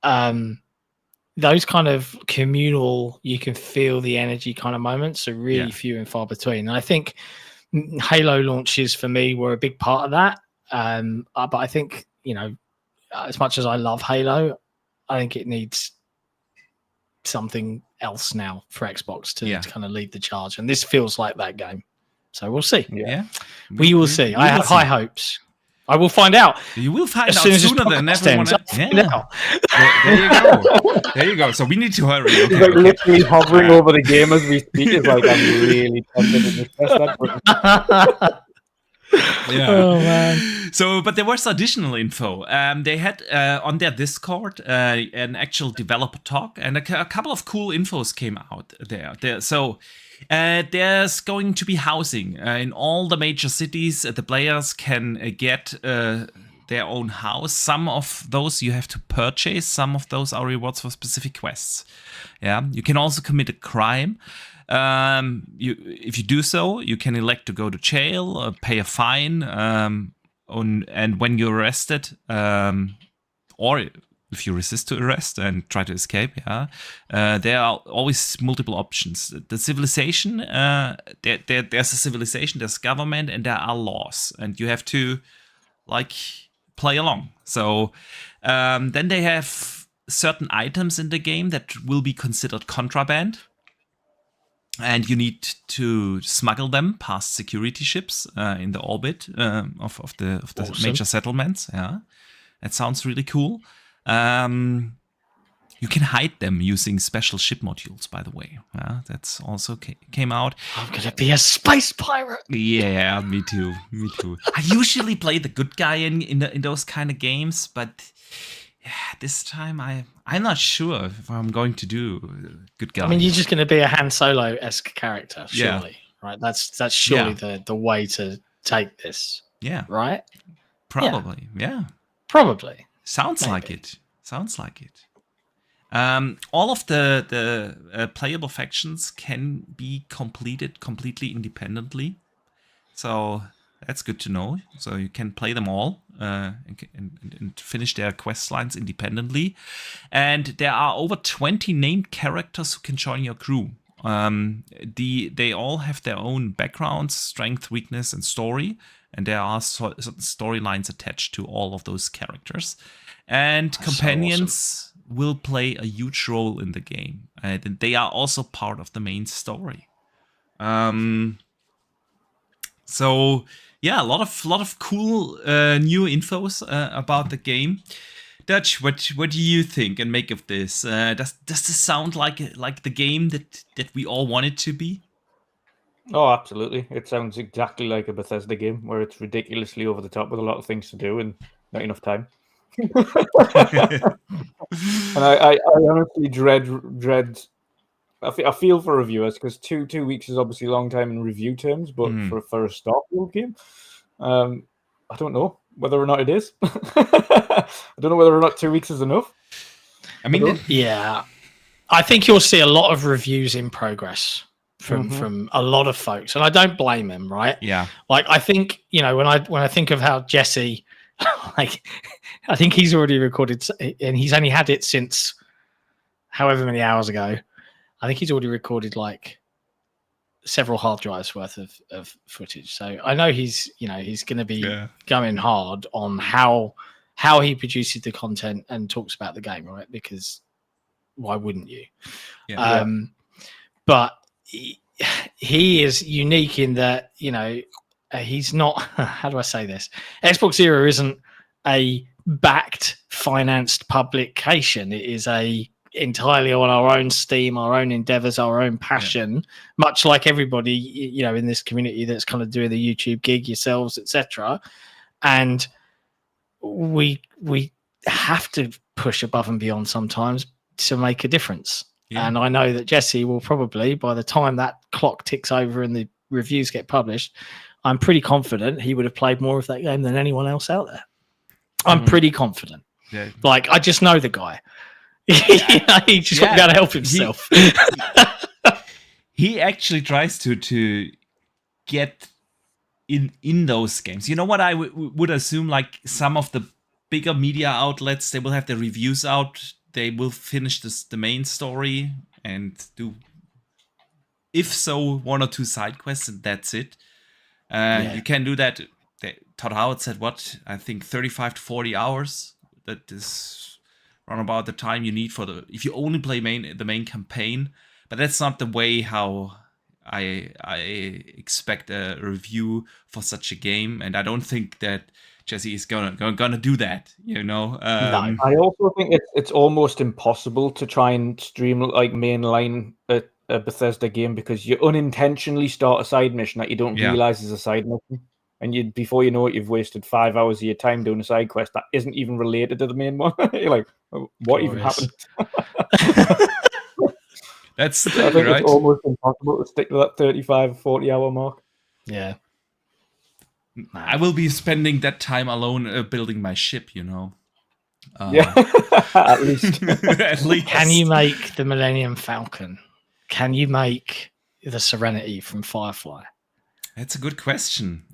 B: those kind of communal, you can feel the energy kind of moments are really few and far between. And I think Halo launches for me were a big part of that. But I think, as much as I love Halo, I think it needs something else now for Xbox to kind of lead the charge. And this feels like that game. So we'll see.
A: Yeah.
B: We will see. I have high hopes. I will find out.
A: You will find out sooner than everyone else. Yeah. There you go. There you go. So we need to hurry.
C: He's like literally hovering over the game as we speak. It's like, I'm really tempted to just press that button.
A: Yeah.
B: Oh man.
A: So, but there was additional info. They had on their Discord an actual developer talk, and a couple of cool infos came out there. So there's going to be housing in all the major cities. The players can get their own house. Some of those you have to purchase. Some of those are rewards for specific quests. Yeah, you can also commit a crime. If you do so, you can elect to go to jail or pay a fine. And when you're arrested, or if you resist to arrest and try to escape, there are always multiple options. The civilization, there's a civilization, there's government, and there are laws, and you have to play along. So then they have certain items in the game that will be considered contraband. And you need to smuggle them past security ships in the orbit of the major settlements. Yeah, that sounds really cool. You can hide them using special ship modules, by the way. That's also came out.
B: I'm gonna be a space pirate.
A: Yeah, me too. Me too. I usually play the good guy in those kind of games, but this time I'm not sure if I'm going to do good guy.
B: I mean, you're just going to be a Han Solo-esque character, surely, right? That's surely the way to take this.
A: Yeah.
B: Right?
A: Probably. Yeah.
B: Probably.
A: Sounds like it. All of the playable factions can be completed completely independently. So That's good to know. So you can play them all and finish their quest lines independently. And there are over 20 named characters who can join your crew. They all have their own backgrounds, strength, weakness, and story. And there are certain storylines attached to all of those characters. And that's companions so awesome. Will play a huge role in the game. And they are also part of the main story. So yeah, a lot of cool new infos about the game. Dutch, what do you think and make of this? Does this sound like the game that we all want it to be?
C: Oh, absolutely! It sounds exactly like a Bethesda game where it's ridiculously over the top with a lot of things to do and not enough time. And I honestly dread. I feel for reviewers because 2 weeks is obviously a long time in review terms, but for a Starfield game, I don't know whether or not it is. I don't know whether or not 2 weeks is enough.
B: I mean, I think you'll see a lot of reviews in progress from a lot of folks, and I don't blame them, right?
A: Yeah.
B: Like I think, when I think of how Jesse, like I think he's already recorded, and he's only had it since however many hours ago. I think he's already recorded like several hard drives worth of footage. So I know he's going to be going hard on how he produces the content and talks about the game, right? Because why wouldn't you? Yeah. But he is unique in that, he's not, how do I say this? Xbox Zero isn't a backed, financed publication. It is entirely on our own steam, our own endeavors, our own passion, much like everybody, in this community that's kind of doing the YouTube gig, yourselves, etc. And we have to push above and beyond sometimes to make a difference. Yeah. And I know that Jesse will probably, by the time that clock ticks over and the reviews get published, I'm pretty confident he would have played more of that game than anyone else out there. I'm pretty confident. Yeah. Like, I just know the guy. He just won't be able to help himself.
A: He actually tries to get in those games. You know what I would assume? Like some of the bigger media outlets, they will have their reviews out. They will finish the main story and do, if so, 1 or 2 side quests, and that's it. You can do that. Todd Howard said, I think 35 to 40 hours. That is around about the time you need if you only play the main campaign. But that's not the way how I expect a review for such a game, and I don't think that Jesse is gonna do that. No.
C: I also think it's almost impossible to try and stream like mainline a Bethesda game because you unintentionally start a side mission that you don't realize is a side mission. And before you know it, you've wasted 5 hours of your time doing a side quest that isn't even related to the main one. You're like, what even happened?
A: That's the
C: thing, I think it's almost impossible to stick to that 35, 40-hour mark.
B: Yeah.
A: I will be spending that time alone building my ship,
C: At least.
A: At least.
B: Can you make the Millennium Falcon? Can you make the Serenity from Firefly?
A: That's a good question.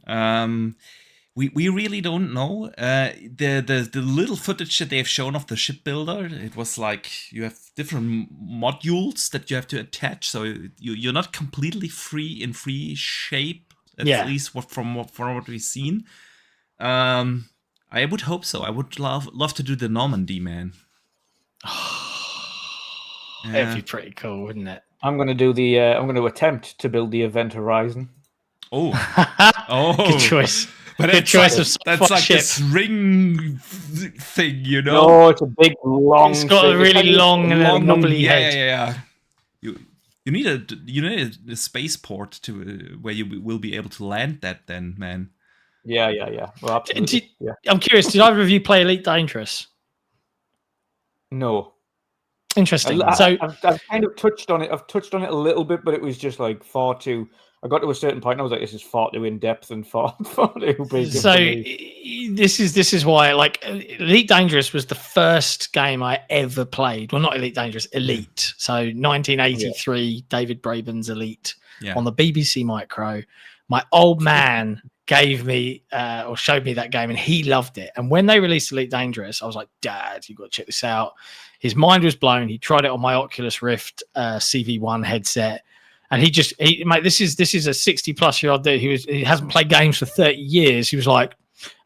A: We really don't know. The little footage that they've shown of the shipbuilder, it was like you have different modules that you have to attach, so you're not completely free shape, at least from what we've seen. I would hope so. I would love to do the Normandy, man.
B: That'd be pretty cool, wouldn't it?
C: I'm going to attempt to build the Event Horizon.
A: Oh,
B: good choice.
A: But
B: good choice of
A: that's like ship. This ring thing,
C: No, it's a big, long.
B: It's got a really long knobbly head.
A: Yeah. You need a spaceport to where you will be able to land that. Then, man.
C: Yeah. Well, absolutely.
B: I'm curious. Did either of you play Elite Dangerous?
C: No.
B: Interesting.
C: I've kind of touched on it. I've touched on it a little bit, but it was just like far too. I got to a certain point and I was like, this is far too in depth and far too big.
B: So this is why, like, Elite Dangerous was the first game I ever played. Well, not Elite Dangerous, Elite. So 1983, David Braben's Elite on the BBC Micro. My old man gave me or showed me that game, and he loved it. And when they released Elite Dangerous, I was like, Dad, you've got to check this out. His mind was blown. He tried it on my Oculus Rift CV1 headset. And mate, this is a 60-plus-year-old dude. He hasn't played games for 30 years. He was like,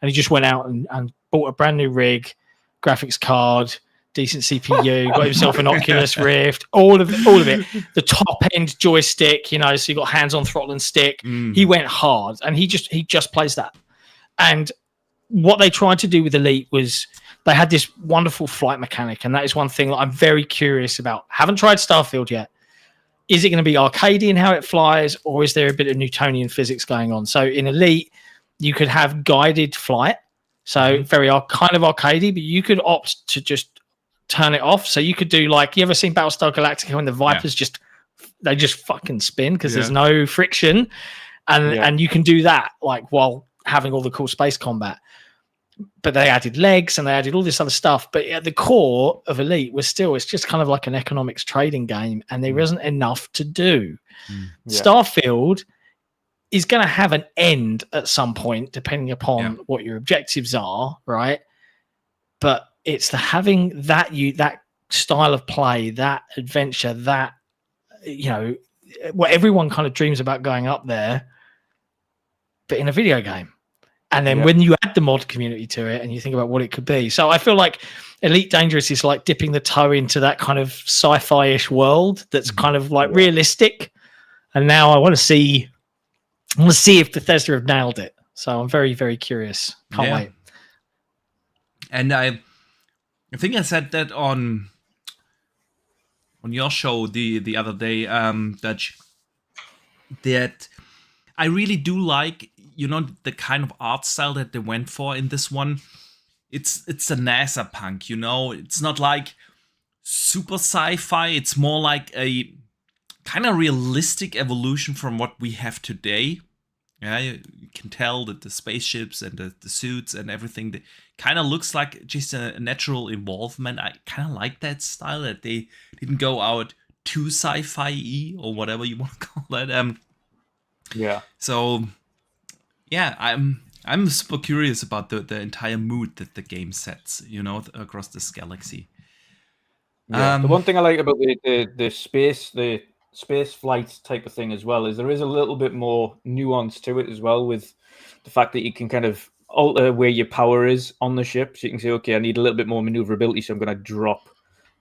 B: and he just went out and bought a brand new rig, graphics card, decent CPU, got himself an Oculus Rift, all of it. The top end joystick, so you got hands on throttle and stick. He went hard, and he just plays that. And what they tried to do with Elite was they had this wonderful flight mechanic, and that is one thing that I'm very curious about. Haven't tried Starfield yet. Is it going to be arcadey in how it flies, or is there a bit of Newtonian physics going on? So in Elite, you could have guided flight, so very kind of arcadey, but you could opt to just turn it off. So you could do like, you ever seen Battlestar Galactica when the Vipers just fucking spin because there's no friction, and you can do that like while having all the cool space combat. But they added legs and they added all this other stuff. But at the core of Elite it's just kind of like an economics trading game, and there isn't enough to do. Starfield is going to have an end at some point, depending upon what your objectives are, right? But it's having that style of play, that adventure, that what everyone kind of dreams about going up there, but in a video game. And then when you add the mod community to it and you think about what it could be. So I feel like Elite Dangerous is like dipping the toe into that kind of sci-fi-ish world that's kind of like realistic. And now I want to see if Bethesda have nailed it. So I'm very, very curious. Can't wait.
A: And I think I said that on your show the other day, Dutch, that I really do like, the kind of art style that they went for in this one. It's a NASA punk, It's not like super sci-fi. It's more like a kind of realistic evolution from what we have today. Yeah, you can tell that the spaceships and the suits and everything that kind of looks like just a natural involvement. I kind of like that style, that they didn't go out too sci-fi-y or whatever you want to call it. So yeah, I'm super curious about the entire mood that the game sets, across this galaxy.
C: The one thing I like about the space flight type of thing as well is there is a little bit more nuance to it as well, with the fact that you can kind of alter where your power is on the ship. So you can say, okay, I need a little bit more maneuverability, so I'm going to drop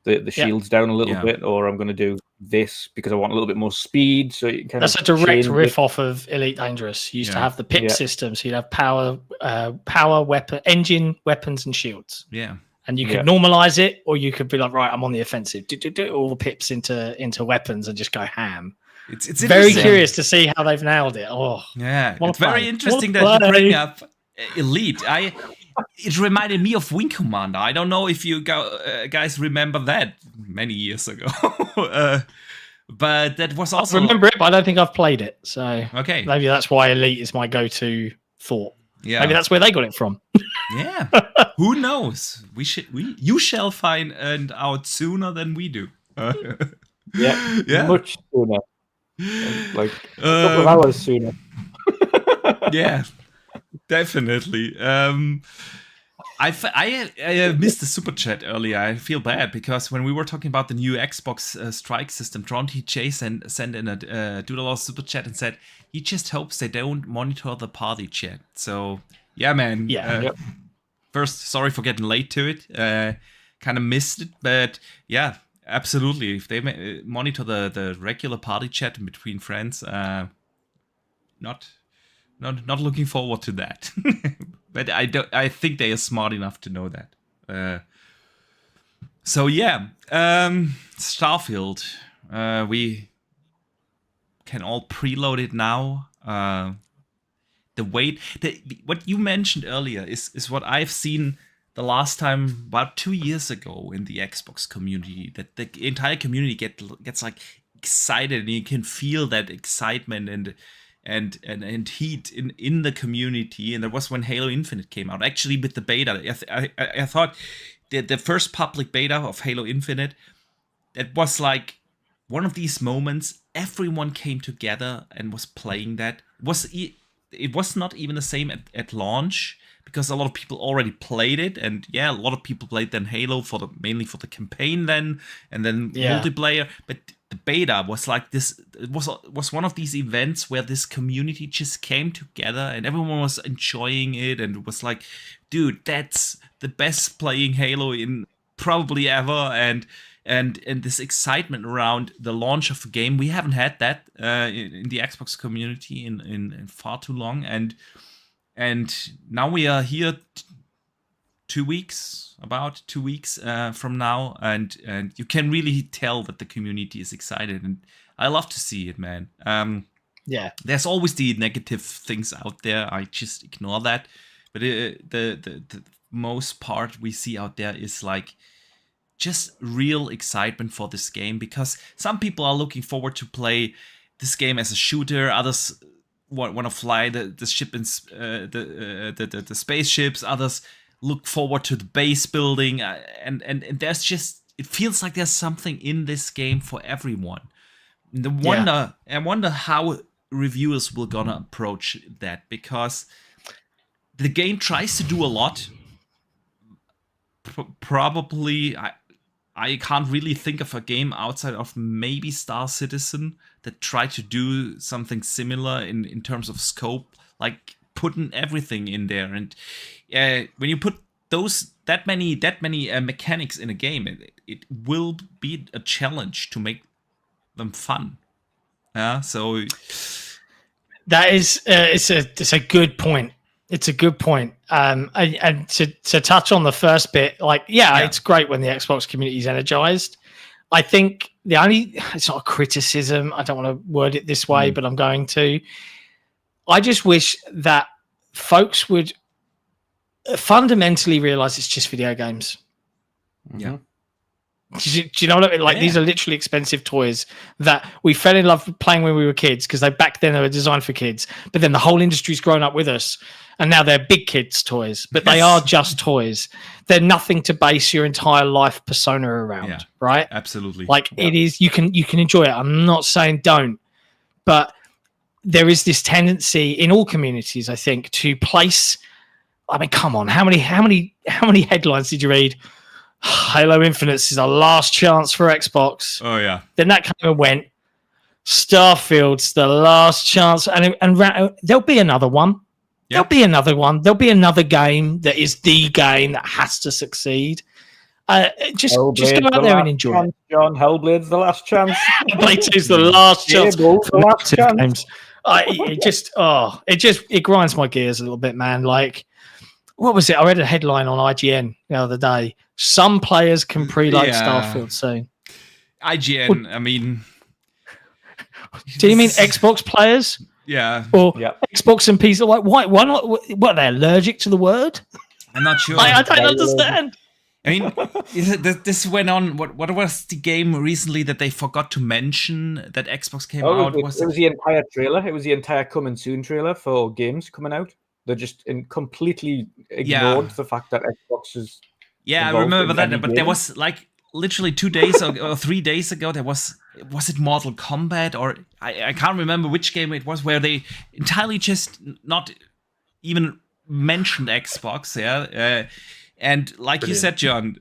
C: the shields down a little bit, or I'm going to do this because I want a little bit more speed. So you can
B: that's a direct riff off of Elite Dangerous. You used to have the PIP system, so you'd have power, weapon, engine, weapons, and shields.
A: Yeah.
B: And you could normalize it, or you could be like, right, I'm on the offensive. Do all the pips into weapons and just go ham.
A: It's
B: very curious to see how they've nailed it. Oh,
A: yeah, it's very interesting that you bring up Elite. It reminded me of Wing Commander. I don't know if you guys remember that many years ago, but that was also.
B: I remember it, but I don't think I've played it. So
A: okay,
B: maybe that's why Elite is my go-to thought.
A: Yeah,
B: maybe that's where they got it from.
A: Yeah, who knows? You shall find out sooner than we do.
C: Yeah, much sooner. Like a couple of hours sooner.
A: Yeah, definitely. I missed the super chat earlier. I feel bad because when we were talking about the new Xbox strike system, Tron TJ sent in a $2 super chat and said he just hopes they don't monitor the party chat. So yeah, man.
B: Yeah.
A: First, sorry for getting late to it. Kind of missed it, but yeah, absolutely. If they monitor the regular party chat in between friends, not looking forward to that. But I think they are smart enough to know that. So yeah, Starfield. We can all preload it now. The wait, what you mentioned earlier is what I've seen the last time about 2 years ago in the Xbox community. That the entire community gets like excited, and you can feel that excitement and heat in the community. And that was when Halo Infinite came out. Actually, with the beta, I thought the first public beta of Halo Infinite, that was like one of these moments. Everyone came together and was playing that it was not even the same at launch, because a lot of people already played it, and a lot of people played then Halo mainly for the campaign then, and then multiplayer. But the beta was like this. It was one of these events where this community just came together and everyone was enjoying it, and it was like, dude, that's the best playing Halo in probably ever, and this excitement around the launch of a game. We haven't had that in the Xbox community in far too long, and now we are here 2 weeks, about 2 weeks from now, and you can really tell that the community is excited, and I love to see it, man. There's always the negative things out there. I just ignore that, but the most part we see out there is like just real excitement for this game, because some people are looking forward to play this game as a shooter. Others want to fly the ship in the spaceships. Others look forward to the base building, and there's just, it feels like there's something in this game for everyone. I wonder how reviewers will gonna approach that, because the game tries to do a lot. Probably, I can't really think of a game outside of maybe Star Citizen that tried to do something similar in terms of scope, like putting everything in there. And when you put that many mechanics in a game, it will be a challenge to make them fun. So
B: that is it's a good point. It's a good point. And to touch on the first bit, it's great when the Xbox community is energized. I think it's not a criticism. I don't want to word it this way, but I'm going to. I just wish that folks would fundamentally realize it's just video games.
A: Yeah.
B: Do you know what I mean? These are literally expensive toys that we fell in love with playing when we were kids, because back then they were designed for kids. But then the whole industry's grown up with us, and now they're big kids' toys. But they are just toys. They're nothing to base your entire life persona around, right?
A: Absolutely.
B: It is. You can enjoy it. I'm not saying don't, but there is this tendency in all communities, I think, to place. I mean, come on, how many headlines did you read? Halo Infinite is the last chance for Xbox.
A: Oh yeah.
B: Then that came and went. Starfield's the last chance, and there'll be another one. Yep. There'll be another one. There'll be another game that is the game that has to succeed. Just go out there and enjoy
C: it. John, Hellblade's the last chance.
B: Hellblade 2's the last chance.
C: The last chance.
B: It grinds my gears a little bit, man. What was it? I read a headline on IGN the other day. Some players can pre-load Starfield soon.
A: IGN, I mean...
B: Do you mean Xbox players?
A: Yeah.
B: Or Xbox and PC? Why not? What, are they allergic to the word?
A: I'm not sure.
B: I don't understand.
A: I mean, this went on. What was the game recently that they forgot to mention that Xbox came out?
C: It was the entire trailer. It was the entire coming soon trailer for games coming out. They just completely ignored the fact that Xbox is.
A: Yeah, I remember that. But there was literally 2 days or 3 days ago. There was it Mortal Kombat, or I can't remember which game it was, where they entirely just not even mentioned Xbox. And like Brilliant. You said, John,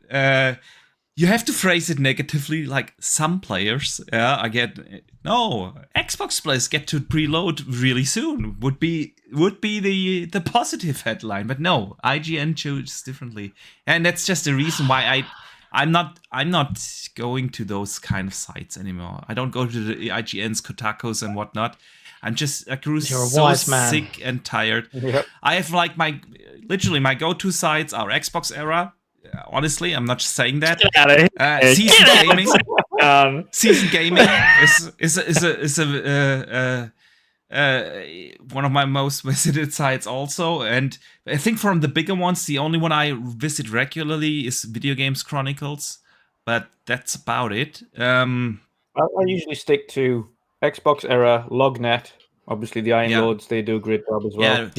A: you have to phrase it negatively. Like some players, Xbox players get to preload really soon. Would be the positive headline, but no, IGN chose differently, and that's just the reason why I'm not going to those kind of sites anymore. I don't go to the IGNs, Kotakus, and whatnot. I'm just sick and tired. Yep. I have my go-to sites are Xbox era. Honestly, I'm not just saying that. Season gaming. Season gaming is one of my most visited sites also, and I think from the bigger ones, the only one I visit regularly is Video Games Chronicles, but that's about it.
C: I usually stick to Xbox era, Lognet. Obviously, the Iron Lords, they do a great job as well.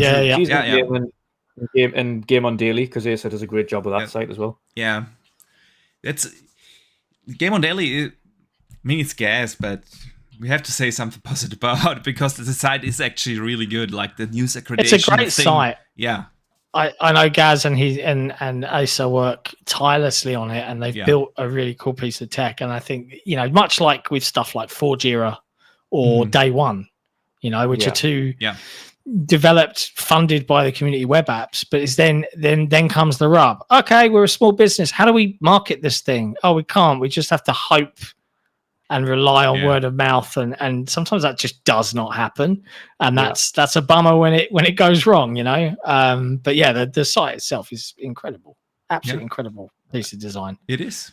C: And Game on Daily, because Acer does a great job with that site as well.
A: Yeah, that's Game on Daily. I mean, it's gas, but we have to say something positive about it because the site is actually really good. Like the news accreditation.
B: It's a great
A: thing.
B: site.
A: Yeah.
B: I know Gaz and he and Asa work tirelessly on it, and they've built a really cool piece of tech. And I think, much like with stuff like Forge Era or Day One, which are two developed, funded by the community web apps, but it's then comes the rub. Okay, we're a small business. How do we market this thing? Oh, we can't. We just have to hope and rely on word of mouth, and sometimes that just does not happen, and that's a bummer when it goes wrong, But yeah, the site itself is incredible, absolutely incredible piece of design.
A: It is.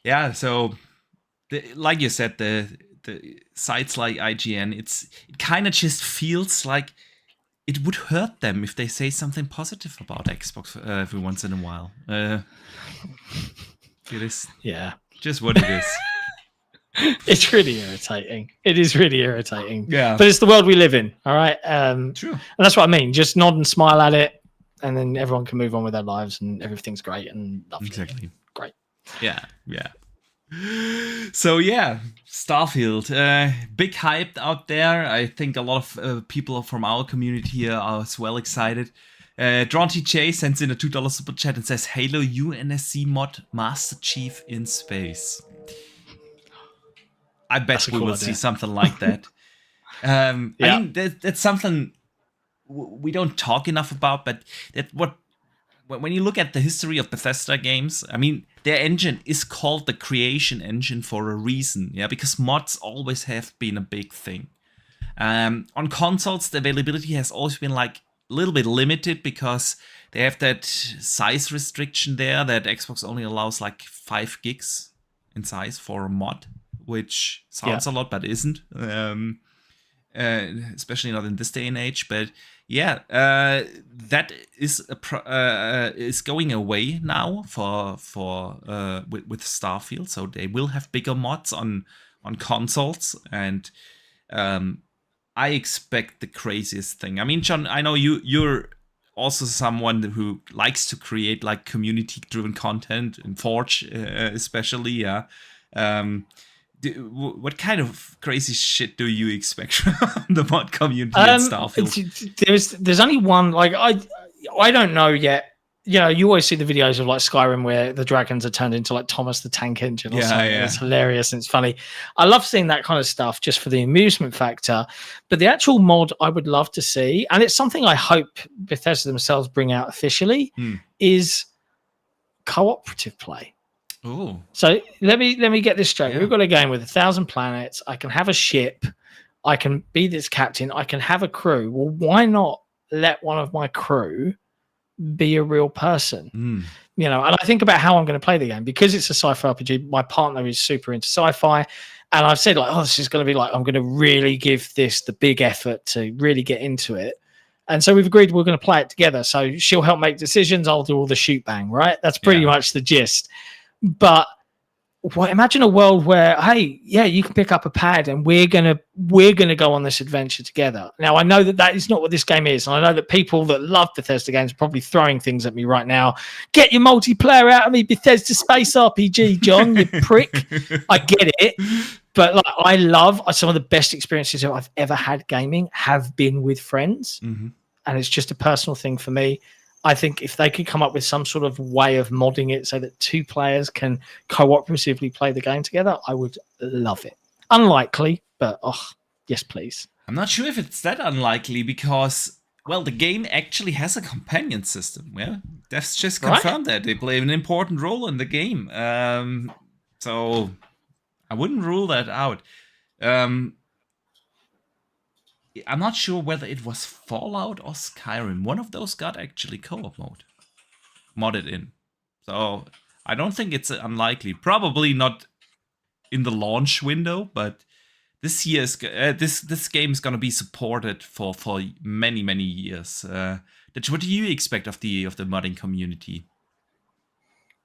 A: Yeah. So, like you said, the sites like IGN, it kind of just feels like it would hurt them if they say something positive about Xbox every once in a while. It is.
B: Yeah.
A: Just what it is.
B: It's really irritating. It is really irritating.
A: Yeah.
B: But it's the world we live in, all right?
A: True.
B: And that's what I mean. Just nod and smile at it, and then everyone can move on with their lives, and everything's great and lovely.
A: Exactly.
B: Great.
A: Yeah. So yeah, Starfield. Big hype out there. I think a lot of people from our community here are as well excited. Drawn TJ sends in a $2 super chat and says, Halo UNSC mod Master Chief in space. I bet we will see something like that. I mean, that's something we don't talk enough about, but when you look at the history of Bethesda games, I mean, their engine is called the creation engine for a reason, because mods always have been a big thing. On consoles, the availability has always been like a little bit limited because they have that size restriction there that Xbox only allows like 5 gigs in size for a mod, which sounds a lot but isn't, especially not in this day and age. But that is going away now with Starfield, so they will have bigger mods on consoles, and I expect the craziest thing. I mean, John, I know you're also someone who likes to create like community-driven content in Forge, especially. What kind of crazy shit do you expect from the mod community in Starfield?
B: There's only one. Like I don't know yet. You always see the videos of like Skyrim where the dragons are turned into like Thomas the Tank Engine or something. Yeah. It's hilarious and it's funny. I love seeing that kind of stuff just for the amusement factor. But the actual mod I would love to see, and it's something I hope Bethesda themselves bring out officially, is cooperative play.
A: Ooh.
B: So let me get this straight. We've got a game with 1,000 planets. I can have a ship. I can be this captain. I can have a crew. Well, why not let one of my crew be a real person? And I think about how I'm going to play the game because it's a sci-fi RPG. My partner is super into sci-fi, and I've said like, this is going to be like, I'm going to really give this the big effort to really get into it. And so we've agreed we're going to play it together. So she'll help make decisions. I'll do all the shoot bang, right? That's pretty much the gist. But imagine a world where, hey, you can pick up a pad and we're gonna go on this adventure together. Now I know that is not what this game is, and I know that people that love Bethesda games are probably throwing things at me right now. Get your multiplayer out of me, Bethesda space RPG, John, you prick. I get it, but like, I love some of the best experiences I've ever had gaming have been with friends, and it's just a personal thing for me. I think if they could come up with some sort of way of modding it so that 2 players can cooperatively play the game together, I would love it. Unlikely, but yes, please.
A: I'm not sure if it's that unlikely because, well, the game actually has a companion system. Yeah, that's just confirmed that they play an important role in the game. So I wouldn't rule that out. I'm not sure whether it was Fallout or Skyrim. One of those got actually co-op mode modded in. So I don't think it's unlikely. Probably not in the launch window, but this year's this game is gonna be supported for many years. What do you expect of the modding community?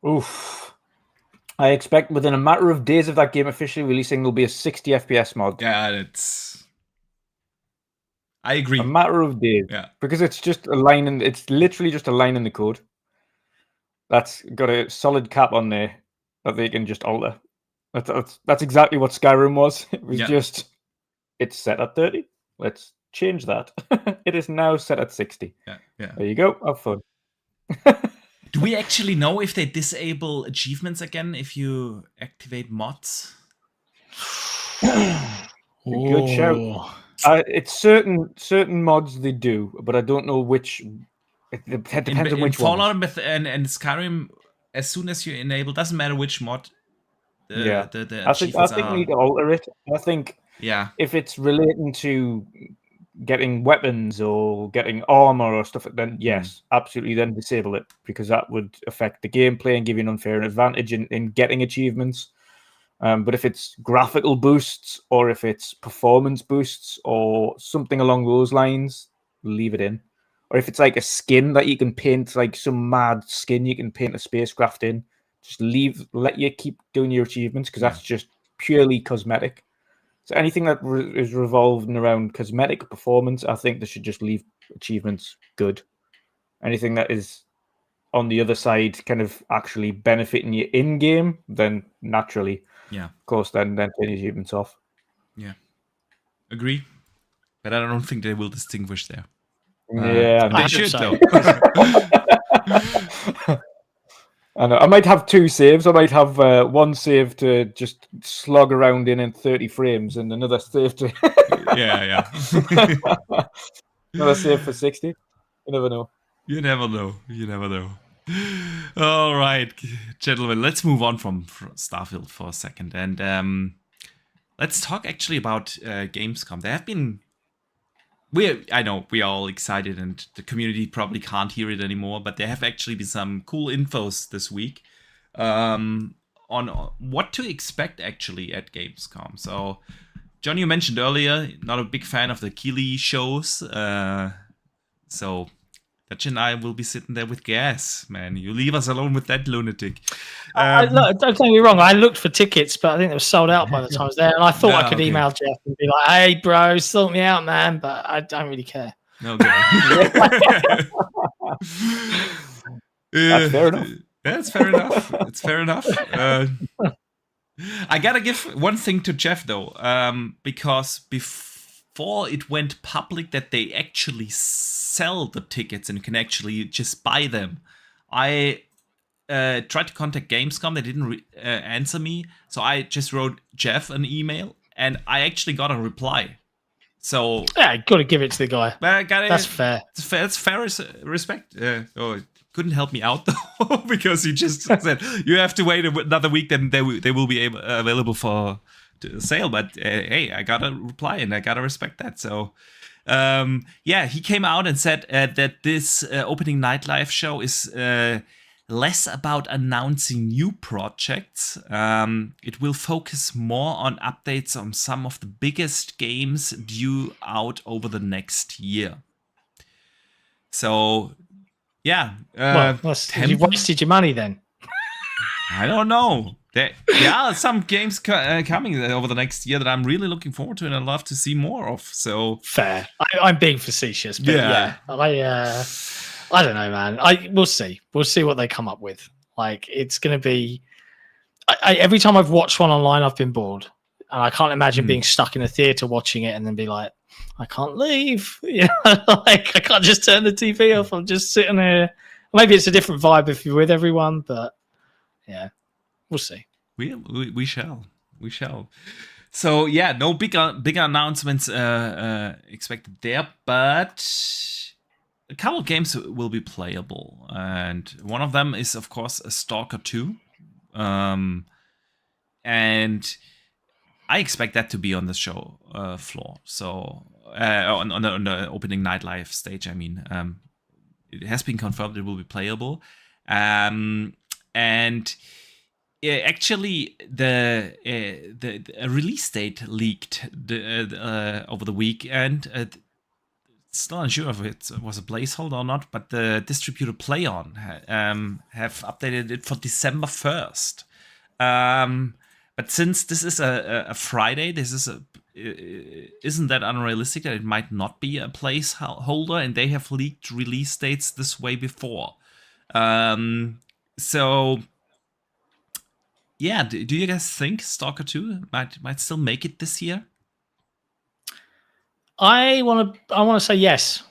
C: Oof. I expect within a matter of days of that game officially releasing, there'll be a 60 FPS mod.
A: Yeah, I agree.
C: A matter of days.
A: Yeah.
C: Because it's just it's literally just a line in the code that's got a solid cap on there that they can just alter. That's exactly what Skyrim was. It was
A: Yeah.
C: just, it's set at 30. Let's change that. It is now set at 60.
A: Yeah.
C: There you go. Have fun.
A: Do we actually know if they disable achievements again if you activate mods?
C: Good shout. It's certain mods they do, but I don't know which. It depends on which
A: Fallout
C: ones.
A: and Skyrim, as soon as you enable, doesn't matter which mod.
C: Yeah,
A: the
C: I think
A: achievements
C: we
A: are.
C: need to alter it. I think if it's relating to getting weapons or getting armor or stuff, then yes, absolutely, then disable it, because that would affect the gameplay and give you an unfair advantage in getting achievements. But if it's graphical boosts or if it's performance boosts or something along those lines, leave it in. Or if it's like a skin that you can paint, like some mad skin you can paint a spacecraft in, just let you keep doing your achievements, because that's just purely cosmetic. So anything that is revolving around cosmetic performance, I think they should just leave achievements good. Anything that is on the other side kind of actually benefiting you in game, then naturally, of course, then take the achievements off.
A: Yeah, agree, but I don't think they will distinguish there.
C: Yeah,
A: they should though.
C: I know. I might have two saves. I might have one save to just slog around in 30 frames, and another save to another save for 60. You never know.
A: You never know. All right, gentlemen, let's move on from Starfield for a second, and let's talk actually about Gamescom. There have been, I know we are all excited, and the community probably can't hear it anymore, but there have actually been some cool infos this week on what to expect actually at Gamescom. So, John, you mentioned earlier, not a big fan of the Keighley shows, so Dutch and I will be sitting there with gas, man. You leave us alone with that lunatic.
B: Look, don't get me wrong. I looked for tickets, but I think they were sold out by the time I was there. And I thought I could email Jeff and be like, "Hey, bro, sort me out, man." But I don't really care.
A: Okay.
C: That's fair enough.
A: That's fair enough. It's fair enough. I gotta give one thing to Jeff though, because before it went public that they actually sell the tickets and you can actually just buy them, I tried to contact Gamescom. They didn't answer me, so I just wrote Jeff an email, and I actually got a reply. So
B: yeah, got to give it to the guy. That's fair.
A: That's fair respect. Couldn't help me out though, because he just said you have to wait another week, then they will be available for sale. But hey, I gotta reply and I gotta respect that. So he came out and said that this opening night live show is less about announcing new projects. It will focus more on updates on some of the biggest games due out over the next year. So yeah,
B: you wasted your money then.
A: I don't know. There are some games coming over the next year that I'm really looking forward to and I'd love to see more of. So
B: fair. I'm being facetious, but I don't know, man. We'll see. We'll see what they come up with. Like, it's going to be. Every time I've watched one online, I've been bored, and I can't imagine being stuck in a theater watching it and then be like, I can't leave. You know, like I can't just turn the TV off. I'm just sitting there. Maybe it's a different vibe if you're with everyone, but yeah, we'll see.
A: We shall. So yeah, no big announcements expected there, but a couple of games will be playable, and one of them is, of course, a Stalker 2, and I expect that to be on the show floor. So on the opening night live stage, I mean, it has been confirmed it will be playable, and actually the release date leaked over the weekend. Still unsure if it was a placeholder or not, but the distributor PlayOn have updated it for December 1st. But since this is a Friday, isn't that unrealistic that it might not be a placeholder, and they have leaked release dates this way before. So yeah, do you guys think Stalker 2 might still make it this year?
B: I want to say yes.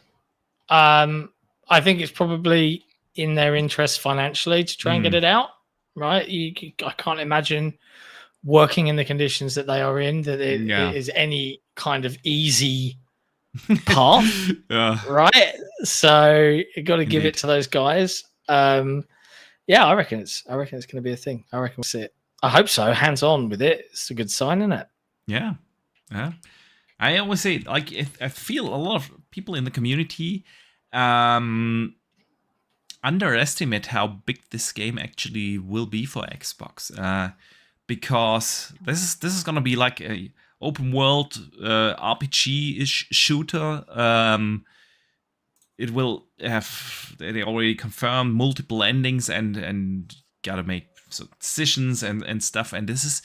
B: I think it's probably in their interest financially to try and get it out. Right? I can't imagine working in the conditions that they are in that it is any kind of easy path. Right? So you got to give it to those guys. Yeah, I reckon it's going to be a thing. I reckon we'll see it. I hope so. Hands on with it. It's a good sign, isn't it?
A: Yeah. I always say, like, I feel a lot of people in the community underestimate how big this game actually will be for Xbox, because this is gonna be like a open world RPG-ish shooter. It will have, they already confirmed multiple endings and gotta make decisions and stuff. And this is,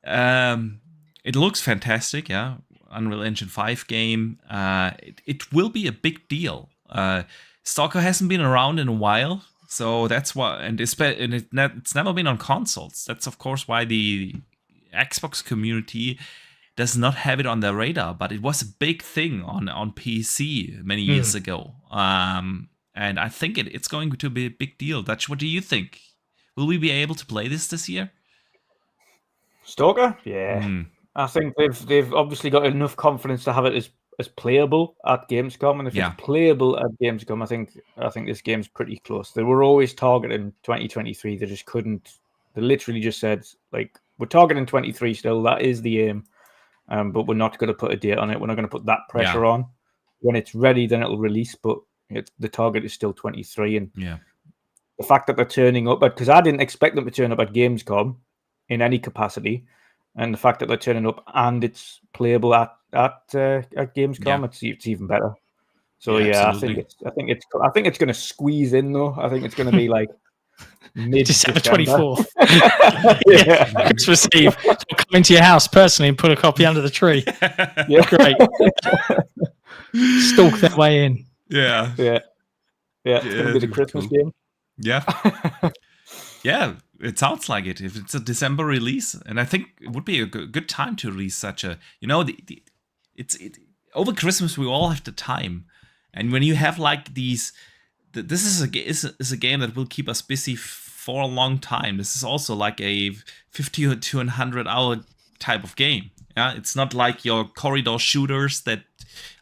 A: it looks fantastic, yeah. Unreal Engine 5 game. It will be a big deal. Stalker hasn't been around in a while, so that's why, and it's never been on consoles. That's of course why the Xbox community does not have it on their radar. But it was a big thing on PC many years ago, and I think it's going to be a big deal. Dutch, what do you think? Will we be able to play this year?
C: Stalker, yeah. I think they've obviously got enough confidence to have it as playable at Gamescom, and if it's playable at Gamescom, I think this game's pretty close. They were always targeting 2023. They just couldn't. They literally just said, like, we're targeting 23 still. That is the aim, but we're not going to put a date on it. We're not going to put that pressure on. When it's ready, then it'll release. But the target is still 23, and the fact that they're turning up, because I didn't expect them to turn up at Gamescom in any capacity. And the fact that they're turning up and it's playable at Gamescom, it's even better. So I think it's going to squeeze in though. I think it's going to be like
B: December 24th. Christmas Eve. I'll come into your house personally and put a copy under the tree. Great. Stalk their way in.
A: Yeah.
C: It's going to be the Christmas game.
A: Yeah, it sounds like it. If it's a December release, and I think it would be a good time to release such a, it's over Christmas we all have the time, and when you have like these, this is a game that will keep us busy for a long time. This is also like a 50 to 100 hour type of game. Yeah, it's not like your corridor shooters that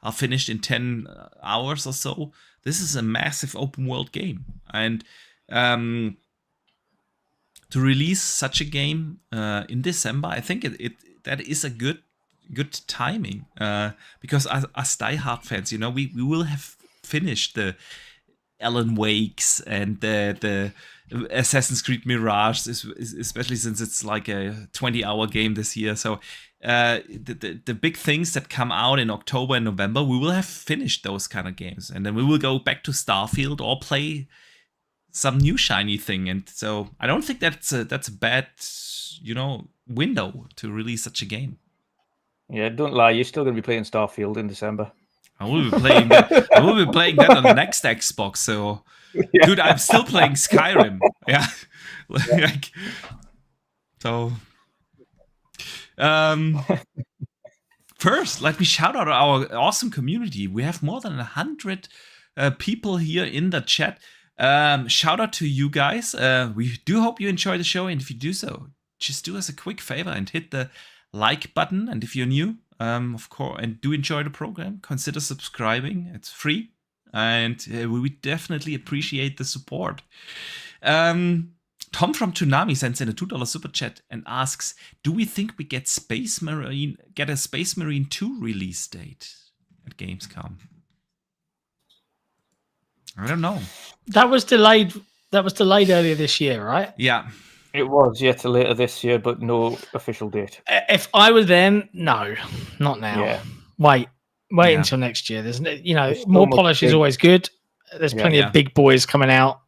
A: are finished in 10 hours or so. This is a massive open world game, and to release such a game in December, I think that is a good timing, because as diehard fans, we will have finished the Alan Wakes and the Assassin's Creed Mirage, especially since it's like a 20-hour game this year. So the big things that come out in October and November, we will have finished those kind of games, and then we will go back to Starfield or play some new shiny thing. And so I don't think that's a bad window to release such a game.
C: Yeah, don't lie, you're still going to be playing Starfield in December.
A: I will be playing that. I will be playing that on the next Xbox. So dude, I'm still playing Skyrim. Yeah. So first, let me shout out our awesome community. We have more than 100 people here in the chat. Shout out to you guys. We do hope you enjoy the show, and if you do so, just do us a quick favor and hit the like button. And if you're new, of course, and do enjoy the program, consider subscribing. It's free, and we definitely appreciate the support. Tom from Toonami sends in a $2 super chat and asks, do we think we get a Space Marine 2 release date at Gamescom? I don't know.
B: That was delayed earlier this year, right?
A: Yeah.
C: It was yet later this year, but no official date.
B: If I were them, no, not now.
C: Yeah.
B: Wait until next year. There's more polish is always good. There's plenty of big boys coming out.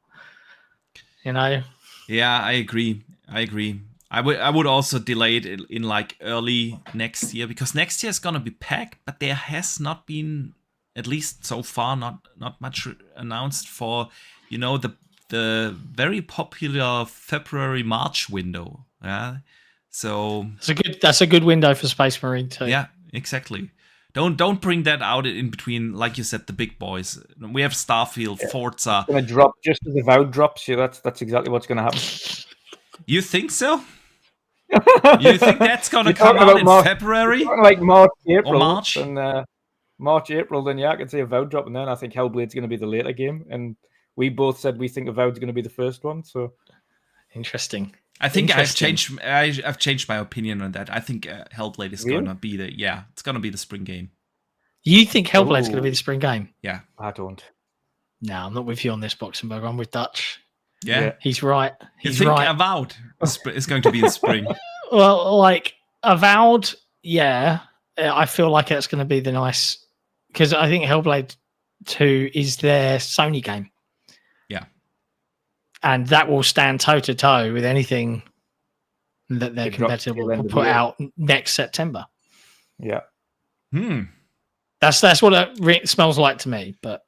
B: Yeah,
A: I agree. I would also delay it in like early next year, because next year is gonna be packed, but there has not been, at least so far, not much announced for the the very popular February-March window. Yeah, so
B: that's a good window for Space Marine 2.
A: Yeah, exactly. Don't bring that out in between, like you said, the big boys. We have Starfield, Forza.
C: It's going to drop just as the Avowed drops. Yeah, that's exactly what's going to happen.
A: You think so? You think that's going to come out in February?
C: Like March, April.
A: Or March?
C: And March, April, then yeah, I can see Avowed drop. And then I think Hellblade's going to be the later game. And we both said we think Avowed's going to be the first one. So
B: interesting.
A: I think I've changed my opinion on that. I think Hellblade is going to be it's going to be the spring game.
B: You think Hellblade's going to be the spring game?
A: Yeah.
C: I don't.
B: No, I'm not with you on this, Boxenberg. I'm with Dutch.
A: Yeah.
B: He's right.
A: You think Avowed is going to be in spring?
B: Well, like Avowed, yeah. I feel like it's going to be the nice, because I think Hellblade 2 is their Sony game.
A: Yeah.
B: And that will stand toe to toe with anything that their competitor will put out next September.
C: Yeah.
B: That's what it smells like to me. But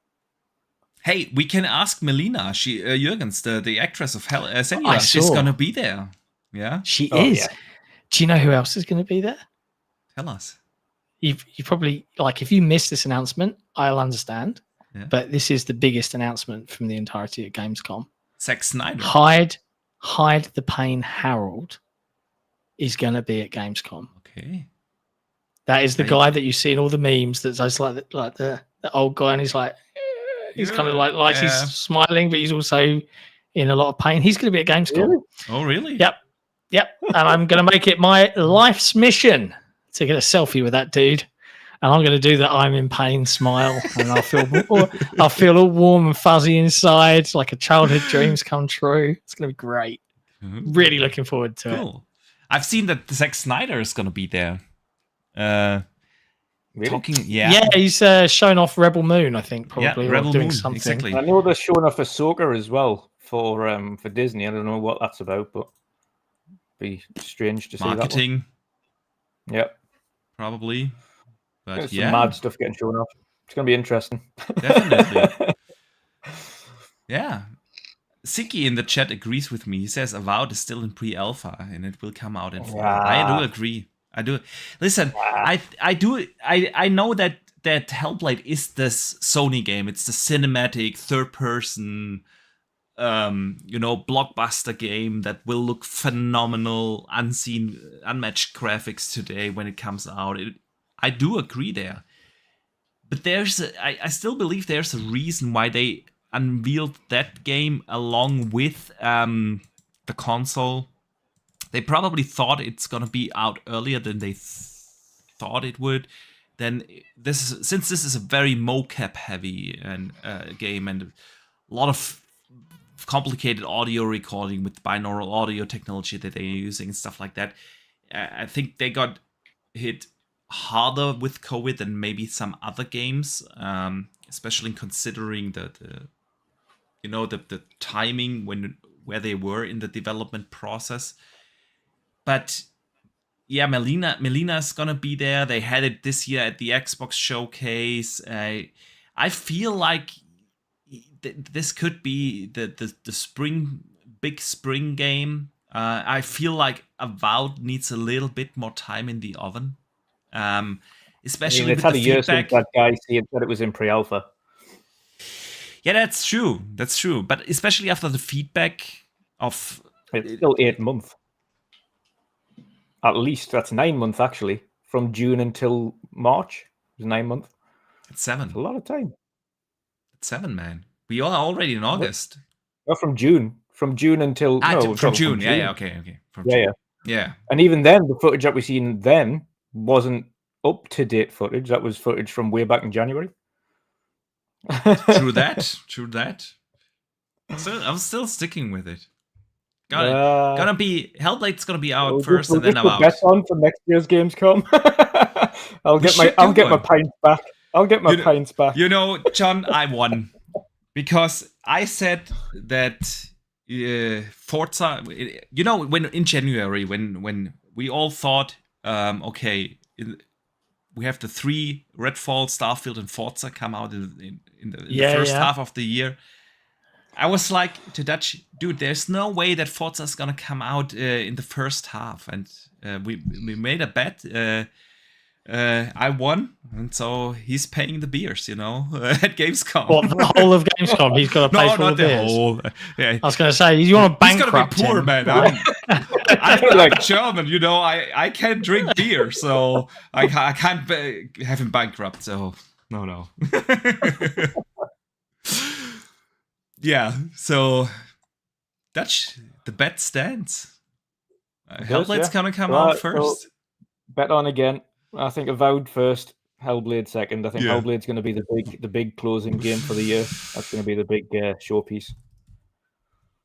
A: hey, we can ask Melina. She Jürgens, the actress of Senua. She's going to be there. Yeah,
B: she is. Yeah. Do you know who else is going to be there?
A: Tell us.
B: You probably, like, if you miss this announcement, I'll understand. Yeah. But this is the biggest announcement from the entirety of Gamescom.
A: Zack Snyder.
B: Hide the Pain Harold is going to be at Gamescom.
A: Okay.
B: That is the guy that you see in all the memes. That's just like the old guy, and he's like, he's kind of like he's smiling, but he's also in a lot of pain. He's going to be at Gamescom.
C: Really?
A: Oh, really?
B: Yep. And I'm going to make it my life's mission to get a selfie with that dude. And I'm going to do the I'm in pain smile, and I'll feel all warm and fuzzy inside, like a childhood dreams come true. It's going to be great. Really looking forward to it.
A: I've seen that Zack Snyder is going to be there.
C: Really?
B: Yeah, he's showing off Rebel Moon, I think, probably.
A: Yeah, Rebel
B: doing
A: Moon,
B: something.
A: exactly.
C: I know they're showing off Ahsoka as well for Disney. I don't know what that's about, but it'd be strange to see
A: marketing.
C: That one. Yeah,
A: probably. But
C: there's some mad stuff getting shown off. It's going to be interesting.
A: Definitely. Yeah. Siki in the chat agrees with me. He says Avowed is still in pre-alpha and it will come out in fall. I do agree. I do. Listen, I know that Hellblade is this Sony game. It's the cinematic third-person, blockbuster game that will look phenomenal, unmatched graphics today when it comes out. I do agree there, but I still believe there's a reason why they unveiled that game along with the console. They probably thought it's gonna be out earlier than they thought it would. Then since this is a very mocap heavy and game and a lot of complicated audio recording with binaural audio technology that they're using and stuff like that, I think they got hit harder with COVID than maybe some other games, especially considering the timing where they were in the development process. But yeah, Melina is gonna be there. They had it this year at the Xbox showcase. I feel like this could be the big spring game. I feel like Avowed needs a little bit more time in the oven, especially
C: it's had a year since that guy said it was in pre-alpha.
A: Yeah, that's true. But especially after the feedback of
C: it's still 8 months. At least that's 9 months actually. From June until March, it's 9 months.
A: It's 7.
C: It's a lot of time.
A: It's 7, man. We are already in August.
C: Well, from June. From June until
A: from June. Yeah. Okay. Yeah.
C: And even then, the footage that we seen then wasn't up to date footage. That was footage from way back in January.
A: True that. So I'm still sticking with it. Hellblade's gonna be out first, and then I'm out.
C: Best on for next year's Gamescom. I'll get my pints back. I'll get my pints back.
A: You know, John, I won because I said that Forza. You know, when in January, when we all thought, we have the 3 Redfall, Starfield, and Forza come out in the first half of the year. I was like to Dutch, dude, there's no way that Forza's gonna come out in the first half. And we made a bet. I won, and so he's paying the beers, at Gamescom.
B: What, the whole of Gamescom? He's got to pay
A: No,
B: for
A: not
B: the
A: the
B: beers.
A: whole. Yeah.
B: I was going to say, you want to
A: He's
B: bankrupt
A: gonna be poor,
B: him.
A: man. I'm German, I can't drink beer, so I can't have him bankrupt. So no. Yeah, so Dutch, the bet stands. Hellblade's gonna come out first.
C: So bet on again. I think Avowed first, Hellblade second. I think Hellblade's going to be the big closing game for the year. That's going to be the big showpiece.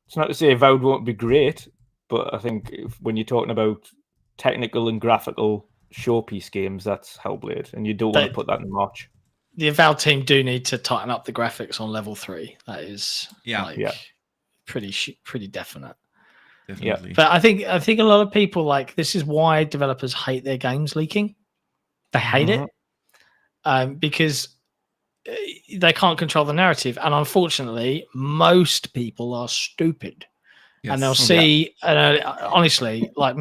C: It's not to say Avowed won't be great, but I think when you're talking about technical and graphical showpiece games, that's Hellblade, and you don't want to put that in March.
B: The Avowed team do need to tighten up the graphics on level 3. That is pretty definite.
A: Definitely.
B: Yeah. But I think a lot of people, like, this is why developers hate their games leaking. They hate it because they can't control the narrative, and unfortunately, most people are stupid, and they'll see. Honestly, like,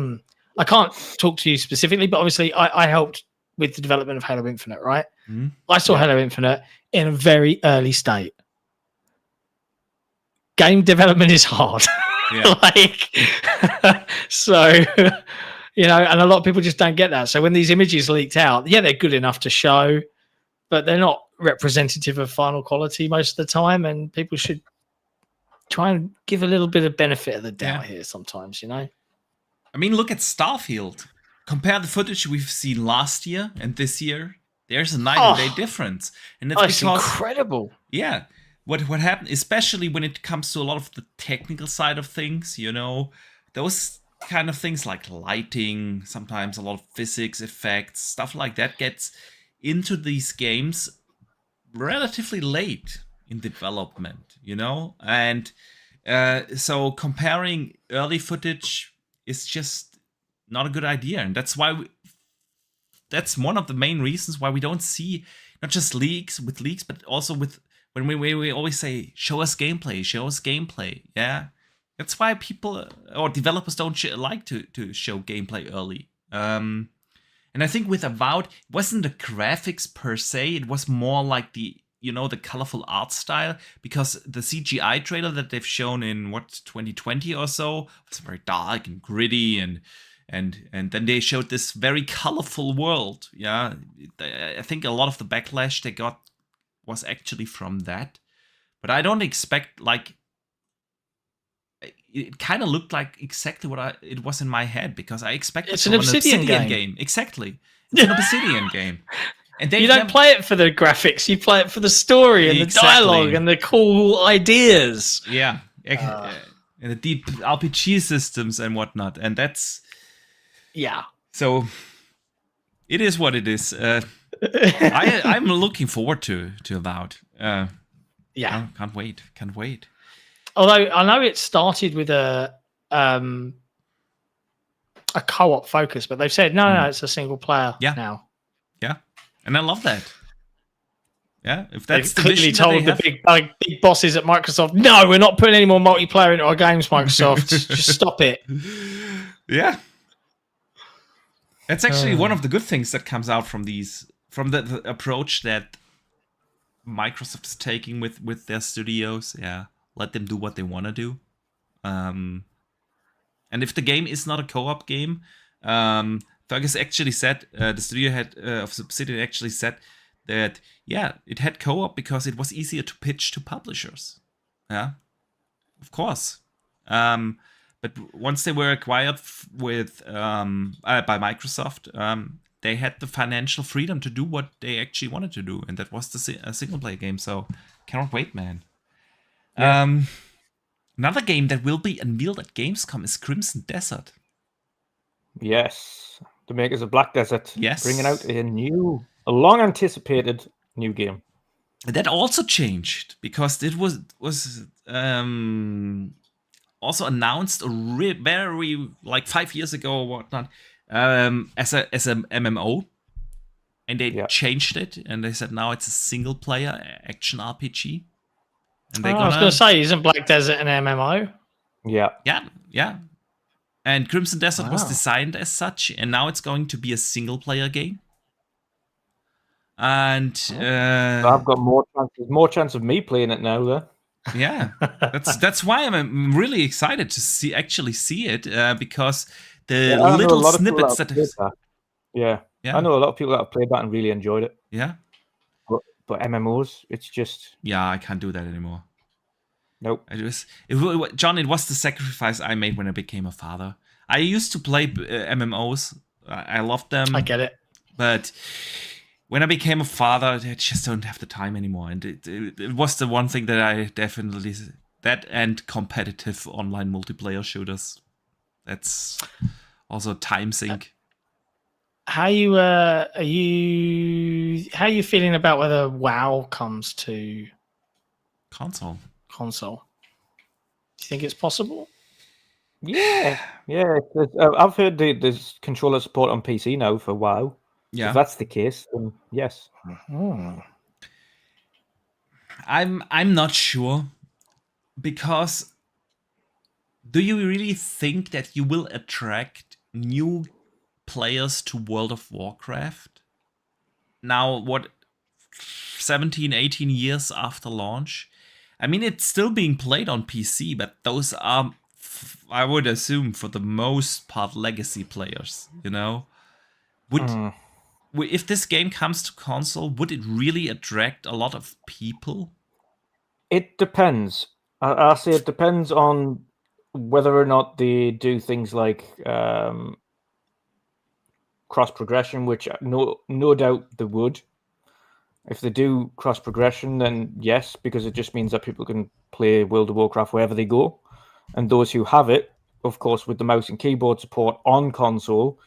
B: I can't talk to you specifically, but obviously, I helped with the development of Halo Infinite. Right? Mm-hmm. I saw Halo Infinite in a very early state. Game development is hard. Yeah. So. And a lot of people just don't get that. So when these images leaked out, they're good enough to show, but they're not representative of final quality most of the time. And people should try and give a little bit of benefit of the doubt here sometimes, I
A: mean, look at Starfield. Compare the footage we've seen last year and this year. There's a night and day difference. And that's because,
B: incredible.
A: Yeah. What happened, especially when it comes to a lot of the technical side of things, those kind of things like lighting, sometimes a lot of physics effects, stuff like that gets into these games relatively late in development, and so comparing early footage is just not a good idea, and that's why that's one of the main reasons why we don't see not just leaks, but also with when we always say show us gameplay. Yeah. That's why people or developers don't like to show gameplay early. And I think with Avowed, it wasn't the graphics per se. It was more like the colorful art style, because the CGI trailer that they've shown in 2020 or so was very dark and gritty, and then they showed this very colorful world. Yeah, I think a lot of the backlash they got was actually from that. But I don't expect it kind of looked like exactly what it was in my head, because I expected
B: it's an Obsidian game.
A: Exactly, it's an Obsidian game, and
B: you don't play it for the graphics. You play it for the story and the dialogue and the cool ideas.
A: Yeah, and the deep RPG systems and whatnot, and that's So it is what it is. I'm looking forward to Avowed. Can't wait.
B: Although I know it started with a co-op focus, but they've said no, it's a single player now.
A: Yeah, and I love that. Yeah, if that's
B: they've clearly told the big bosses at Microsoft, no, we're not putting any more multiplayer into our games, Microsoft. Just stop it.
A: Yeah, that's actually one of the good things that comes out from the approach that Microsoft is taking with their studios. Yeah. Let them do what they want to do. And if the game is not a co-op game, Fergus actually said, the studio head of Obsidian actually said that, it had co-op because it was easier to pitch to publishers. Yeah, of course. But once they were acquired by Microsoft, they had the financial freedom to do what they actually wanted to do. And that was a single-player game. So, cannot wait, man. Yeah. Another game that will be unveiled at Gamescom is Crimson Desert.
C: Yes, the makers of Black Desert.
A: Yes,
C: bringing out a long-anticipated new game.
A: That also changed because it was also announced very 5 years ago or whatnot as a MMO, and they changed it and they said now it's a single-player action RPG. And they're
B: I was going to say, isn't Black Desert an MMO?
C: Yeah.
A: Yeah. And Crimson Desert was
B: Wow.
A: designed as such, and now it's going to be a single-player game. And
C: So I've got more chance of me playing it now, though.
A: yeah, that's why I'm really excited to see it because the little snippets that
C: yeah, I know a lot of people that have played that and really enjoyed it.
A: Yeah,
C: but MMOs, it's just
A: I can't do that anymore.
C: Nope.
A: John, it was the sacrifice I made when I became a father. I used to play MMOs. I loved them.
B: I get it.
A: But when I became a father, I just don't have the time anymore. And it was the one thing that I definitely... That and competitive online multiplayer shooters. That's also time sink.
B: How are you feeling about whether WoW comes to
A: console?
B: Do you think it's possible?
C: Yeah. I've heard there's controller support on PC now for WoW.
A: Yeah.
C: If that's the case, then yes.
A: I'm not sure, because do you really think that you will attract new players to World of Warcraft now, 17, 18 years after launch? I mean, it's still being played on PC, but those are, I would assume, for the most part, legacy players, If this game comes to console, would it really attract a lot of people?
C: It depends. I say it depends on whether or not they do things like cross progression, which no doubt they would. If they do cross progression, then yes, because it just means that people can play World of Warcraft wherever they go. And those who have it, of course, with the mouse and keyboard support on console,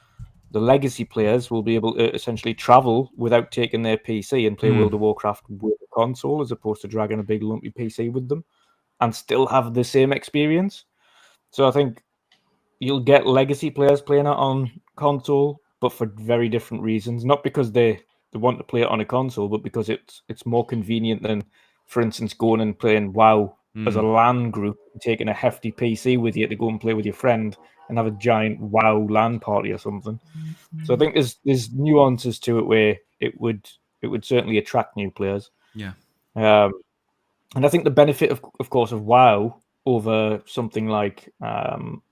C: the legacy players will be able to essentially travel without taking their PC and play World of Warcraft with the console, as opposed to dragging a big lumpy PC with them, and still have the same experience. So I think you'll get legacy players playing it on console, but for very different reasons. Not because they want to play it on a console, but because it's more convenient than, for instance, going and playing WoW as a LAN group, taking a hefty PC with you to go and play with your friend and have a giant WoW LAN party or something. So I think there's nuances to it where it would certainly attract new players.
A: Yeah.
C: And I think the benefit of course of WoW over something like Final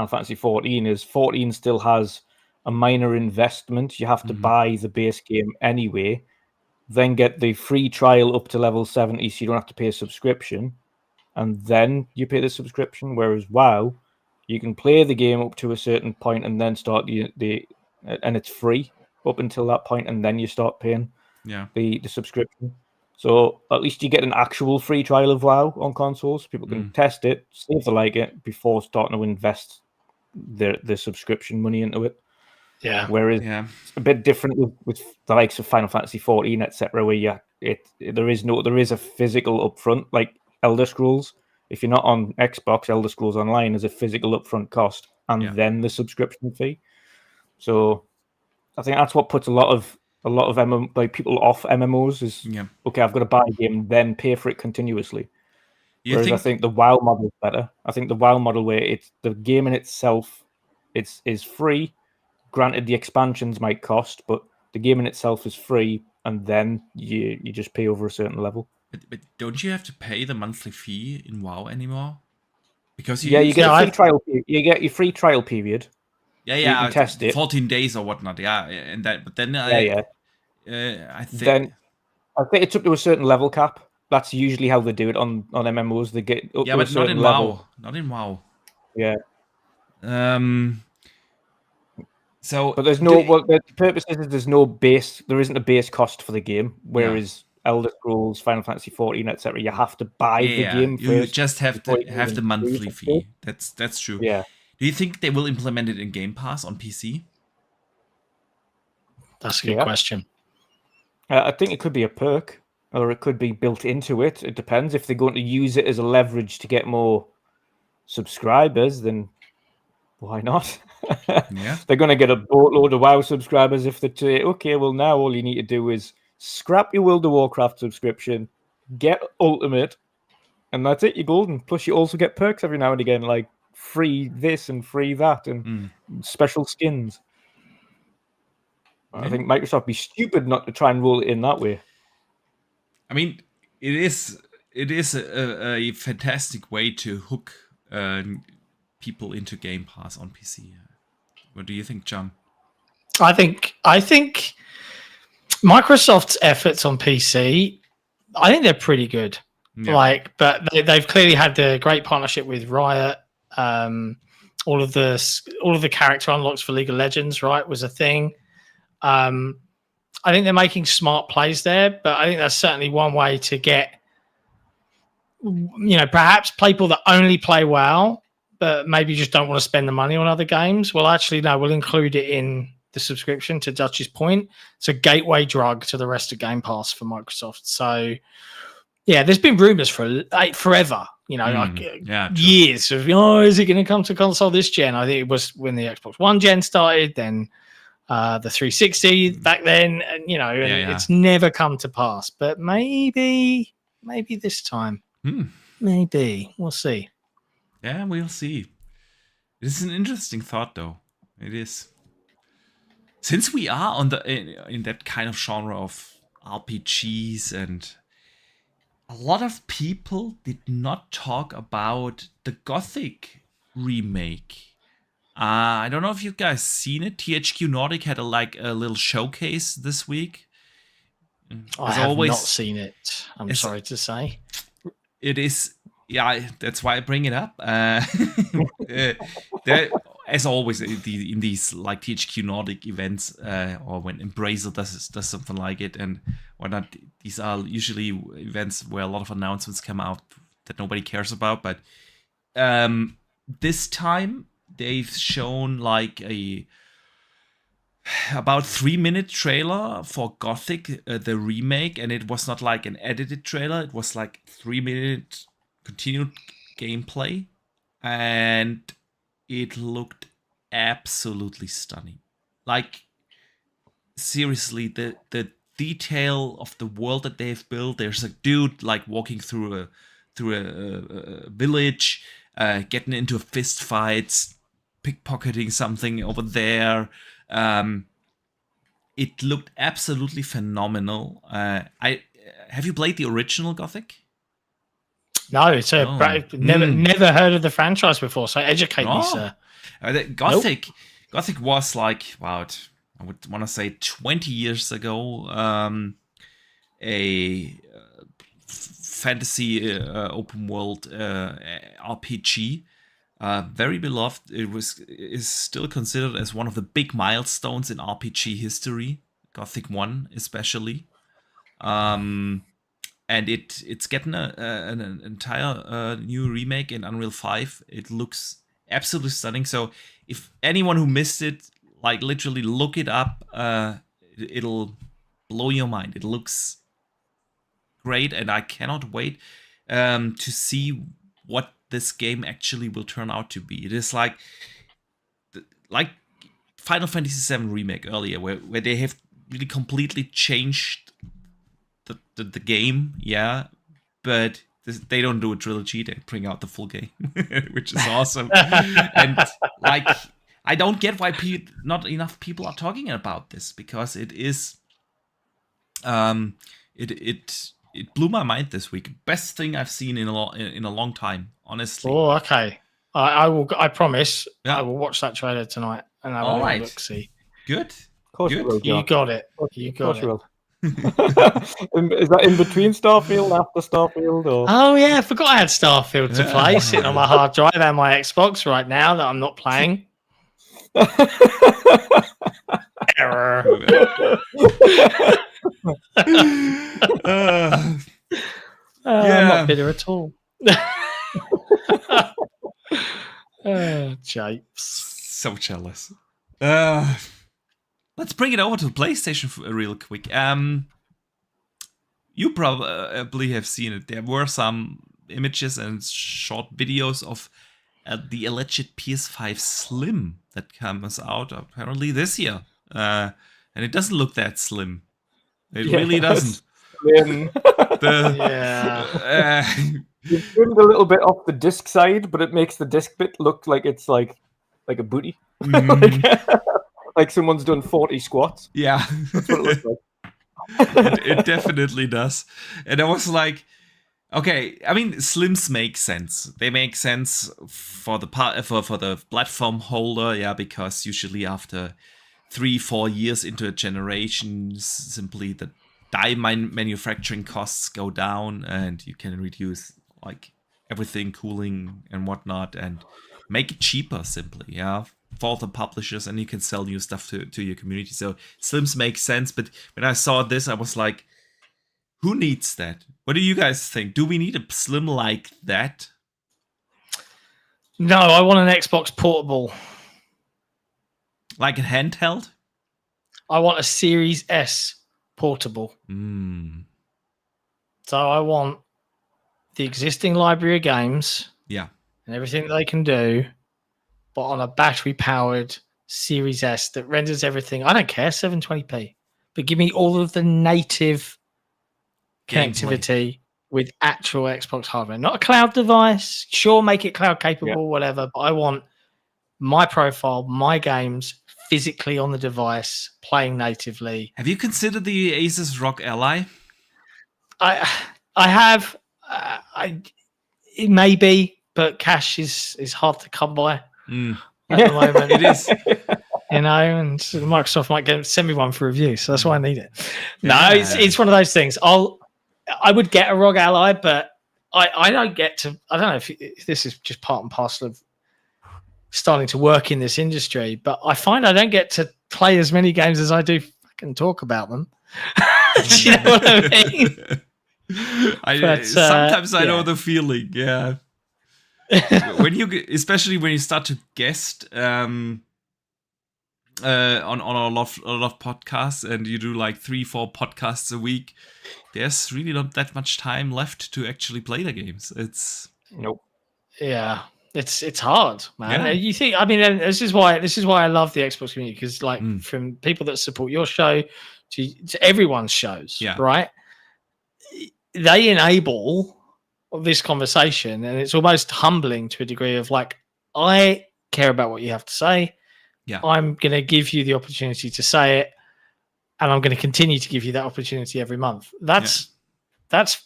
C: Fantasy 14 is 14 still has a minor investment. You have to buy the base game anyway, then get the free trial up to level 70, so you don't have to pay a subscription, and then you pay the subscription. Whereas WoW, you can play the game up to a certain point and then start and it's free up until that point, and then you start paying the subscription. So at least you get an actual free trial of WoW on consoles. People can test it, see if they like it before starting to invest their subscription money into it.
B: Yeah.
C: Whereas it's a bit different with the likes of Final Fantasy 14, etc., where there is a physical upfront, like Elder Scrolls. If you're not on Xbox, Elder Scrolls Online is a physical upfront cost, and then the subscription fee. So I think that's what puts a lot of people off MMOs is okay, I've got to buy a game, then pay for it continuously. I think the WoW model is better. I think the WoW model where it's the game in itself is free. Granted, the expansions might cost, but the game in itself is free, and then you just pay over a certain level.
A: But don't you have to pay the monthly fee in WoW anymore? Because
C: you get a free trial. You get your free trial period.
A: Yeah,
C: so you can test it
A: 14 days or whatnot. Yeah, and that. But then
C: I think it's up to a certain level cap. That's usually how they do it on MMOs. They get up to a certain level.
A: WoW. Not in WoW.
C: Yeah.
A: So,
C: but there's the purpose is there's no base. There isn't a base cost for the game. Whereas Elder Scrolls, Final Fantasy 14, etc., you have to buy the game first.
A: You just have to have the monthly fee. That's true.
C: Yeah.
A: Do you think they will implement it in Game Pass on PC?
B: That's a good question.
C: I think it could be a perk, or it could be built into it. It depends. If they're going to use it as a leverage to get more subscribers, then why not? They're going to get a boatload of WoW subscribers if they say, okay, well, now all you need to do is scrap your World of Warcraft subscription, get Ultimate, and that's it. You're golden. Plus, you also get perks every now and again, like free this and free that, and special skins. I think Microsoft would be stupid not to try and roll it in that way.
A: I mean, it is a fantastic way to hook people into Game Pass on PC. What do you think, John?
B: I think Microsoft's efforts on PC, I think they're pretty good. Yeah. But they've clearly had the great partnership with Riot. All of the character unlocks for League of Legends, right, was a thing. I think they're making smart plays there, but I think that's certainly one way to get, perhaps people that only play WoW, but maybe just don't want to spend the money on other games. Well, actually, no, we'll include it in the subscription, to Dutch's point. It's a gateway drug to the rest of Game Pass for Microsoft. So, yeah, there's been rumors for forever, years of, is it going to come to console this gen? I think it was when the Xbox One gen started, then the 360 back then, and it's never come to pass. But maybe this time, maybe we'll see.
A: Yeah, we'll see. This is an interesting thought, though. It is. Since we are on in that kind of genre of RPGs, and a lot of people did not talk about the Gothic remake. I don't know if you guys seen it. THQ Nordic had a little showcase this week.
B: I have not seen it. I'm sorry to say.
A: It is. Yeah, that's why I bring it up. As always, in these like THQ Nordic events, or when Embracer does something like it, and whatnot, these are usually events where a lot of announcements come out that nobody cares about. But this time they've shown like about 3-minute trailer for Gothic, the remake, and it was not like an edited trailer. It was like 3-minute continued gameplay, and it looked absolutely stunning. Like, seriously, the detail of the world that they've built. There's a dude like walking through a village, getting into fist fights, pickpocketing something over there. It looked absolutely phenomenal. Have you played the original Gothic?
B: No, it's never heard of the franchise before. So educate me, sir.
A: Gothic was like, wow, I would want to say 20 years ago. A fantasy open world RPG. Very beloved. Is still considered as one of the big milestones in RPG history. Gothic 1 especially. And it's getting an entire new remake in Unreal 5. It looks absolutely stunning. So if anyone who missed it, like literally look it up, it'll blow your mind. It looks great, and I cannot wait to see what this game actually will turn out to be. It is like Final Fantasy VII Remake earlier, where they have really completely changed the game, but they don't do a trilogy. They bring out the full game, which is awesome. And like, I don't get why not enough people are talking about this, because it is, it blew my mind this week. Best thing I've seen in a long time, honestly.
B: Oh, okay. I will. I promise. Yeah. I will watch that trailer tonight, and I will look. See.
A: Good.
C: Of course you will, John.
B: You got it. You got it.
C: Is that in between Starfield, after Starfield, or?
B: Oh yeah, I forgot I had Starfield to play, sitting on my hard drive and my Xbox right now that I'm not playing. Error. I'm not bitter at all. Japes.
A: So jealous. Let's bring it over to PlayStation real quick. You probably have seen it. There were some images and short videos of the alleged PS5 Slim that comes out apparently this year. And it doesn't look that slim. It really doesn't.
C: You've trimmed a little bit off the disc side, but it makes the disc bit look like it's like a booty. Like someone's done 40 squats.
A: Yeah.
C: That's what it looks like.
A: It definitely does. And I was like, okay, I mean, slims make sense. They make sense for the for the platform holder, yeah, because usually after 3-4 years into a generation, simply the die manufacturing costs go down, and you can reduce like everything, cooling and whatnot, and make it cheaper simply, yeah, for the publishers, and you can sell new stuff to your community. So slims make sense, but when I saw this, I was like, who needs that? What do you guys think? Do we need a slim like that?
B: No, I want an Xbox portable.
A: Like a handheld?
B: I want a Series S portable. So I want the existing library of games,
A: yeah,
B: and everything they can do, but on a battery-powered Series S that renders everything. I don't care, 720p, but give me all of the native connectivity with actual Xbox hardware, not a cloud device. Sure, make it cloud capable, whatever, but I want my profile, my games physically on the device, playing natively.
A: Have you considered the Asus ROG Ally?
B: I have. It may be, but cash is hard to come by at the moment.
A: It is.
B: You know, and Microsoft might send me one for review, so that's why I need it. No,
A: Yeah.
B: it's one of those things. I would get a ROG Ally, but I don't get to. I don't know if this is just part and parcel of starting to work in this industry, but I find I don't get to play as many games as I do fucking talk about them. Do you know what I mean?
A: Sometimes I know the feeling. Yeah. Especially when you start to guest on a lot of podcasts, and you do like 3-4 podcasts a week, there's really not that much time left to actually play the games. It's
B: yeah, it's hard, man.
A: Yeah.
B: You think? I mean, this is why I love the Xbox community, because like from people that support your show to everyone's shows, right? They enable this conversation, and it's almost humbling to a degree of like, I care about what you have to say.
A: Yeah,
B: I'm going to give you the opportunity to say it, and I'm going to continue to give you that opportunity every month. That's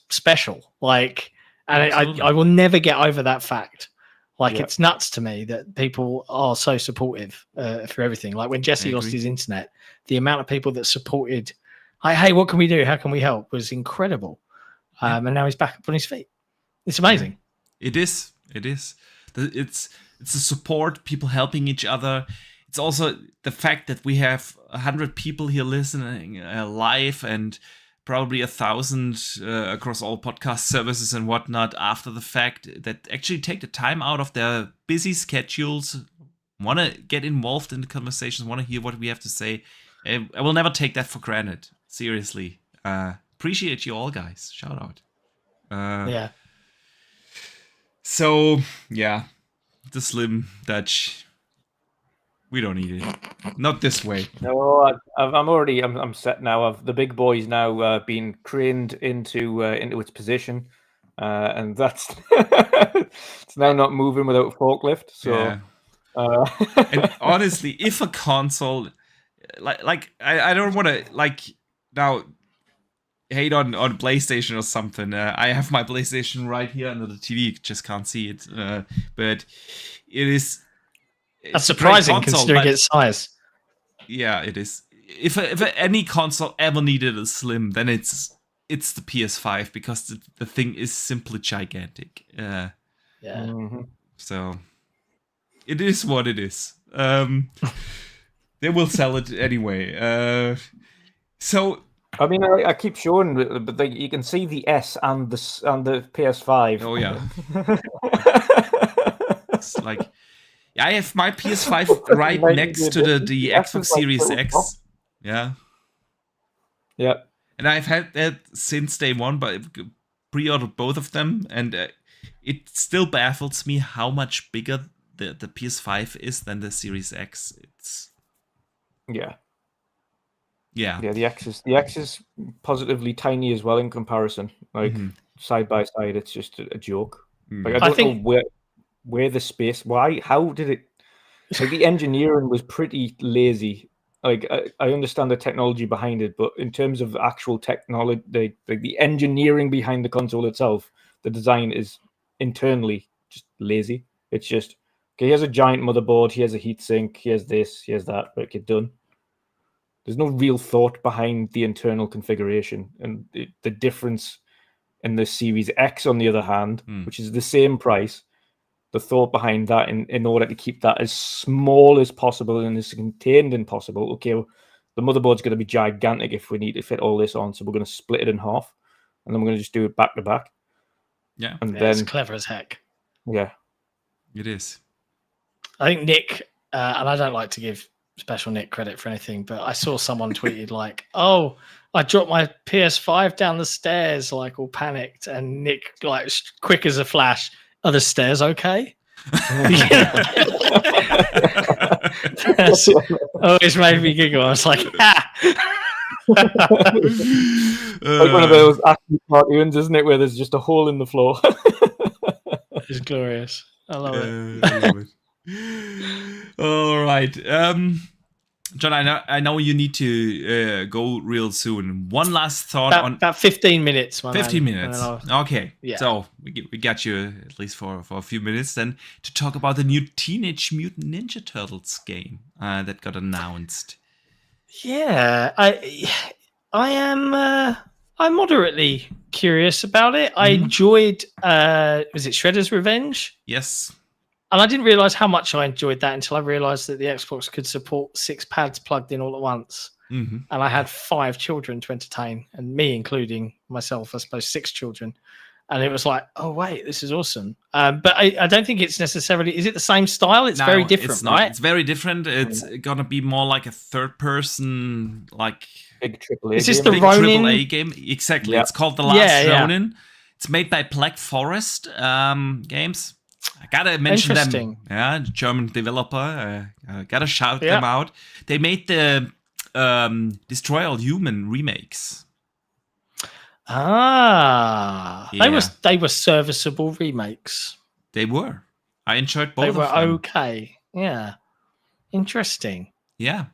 B: special. Like, and I will never get over that fact. Like, it's nuts to me that people are so supportive for everything. Like when Jesse lost his internet, the amount of people that supported, like, hey, what can we do? How can we help? Was incredible. And now he's back up on his feet. It's amazing.
A: It is. It's the support, people helping each other. It's also the fact that we have 100 people here listening live, and probably 1,000 across all podcast services and whatnot after the fact, that actually take the time out of their busy schedules, want to get involved in the conversations, want to hear what we have to say. I will never take that for granted. Seriously. Appreciate you all, guys. Shout out. So, yeah. The Slim Dutch. We don't need it. Not this way.
C: No, I'm set now. The big boy's now been craned into its position, and that's it's now not moving without a forklift. So,
A: and honestly, if a console, like I don't want to now hate on PlayStation or something. I have my PlayStation right here under the TV. You just can't see it, but it is.
B: That's surprising considering its size.
A: Yeah, it is. If any console ever needed a Slim, then it's the PS5, because the thing is simply gigantic. So it is what it is. They will sell it anyway. So
C: I mean, I keep showing, but you can see the S and the PS5.
A: Oh yeah. It's like, I have my PS5 right next to the Xbox Series X. Yeah.
C: Yeah.
A: And I've had that since day one, but I've pre-ordered both of them, and it still baffles me how much bigger the PS5 is than the Series X. It's Yeah.
C: Yeah, the X is positively tiny as well in comparison. Like side by side, it's just a joke. Like I don't know where the space. How did it? Like the engineering was pretty lazy. Like I understand the technology behind it, but in terms of actual technology, the engineering behind the console itself, the design is internally just lazy. It's just okay. Here's a giant motherboard. Here's a heatsink. Here's this. Here's that. Like you're done. There's no real thought behind the internal configuration, and the difference in the Series X, on the other hand, which is the same price, the thought behind that in order to keep that as small as possible and as contained as possible. Okay, well, the motherboard's going to be gigantic if we need to fit all this on, so we're going to split it in half, and then we're going to just do it back to back.
A: Yeah,
C: and then
B: it's clever as heck.
C: Yeah,
A: it is.
B: I think Nick, and I don't like to give Special Nick credit for anything, but I saw someone tweeted like, "Oh, I dropped my PS5 down the stairs," like all panicked, and Nick, like quick as a flash, "Are the stairs okay?" That's always made me giggle. I was like,
C: like one of those acting cartoons, isn't it, where there's just a hole in the floor.
B: It's glorious. I love it.
A: I love it. All right, John. I know you need to go real soon. One last thought on
B: about 15 minutes.
A: 15 minutes. Okay,
B: yeah.
A: So we got you at least for a few minutes then to talk about the new Teenage Mutant Ninja Turtles game that got announced.
B: Yeah, I'm moderately curious about it. I enjoyed. Was it Shredder's Revenge?
A: Yes.
B: And I didn't realize how much I enjoyed that until I realized that the Xbox could support 6 pads plugged in all at once. And I had 5 children to entertain, and me including myself, I suppose 6 children. And it was like, oh, wait, this is awesome. But I don't think it's necessarily... Is it the same style? It's very different,
A: it's not.
B: right?
A: It's very different. It's going to be more like a third-person, like...
C: Big AAA
B: Is this
C: game.
B: the Ronin?
A: AAA game. Exactly.
C: Yeah.
A: It's called The Last Ronin. It's made by Black Forest Games. I gotta mention them. Yeah, German developer. Gotta shout them out. They made the Destroy All Human remakes.
B: They were serviceable remakes.
A: They were. I enjoyed both.
B: They were
A: of them.
B: okay. Yeah, interesting.
A: Yeah.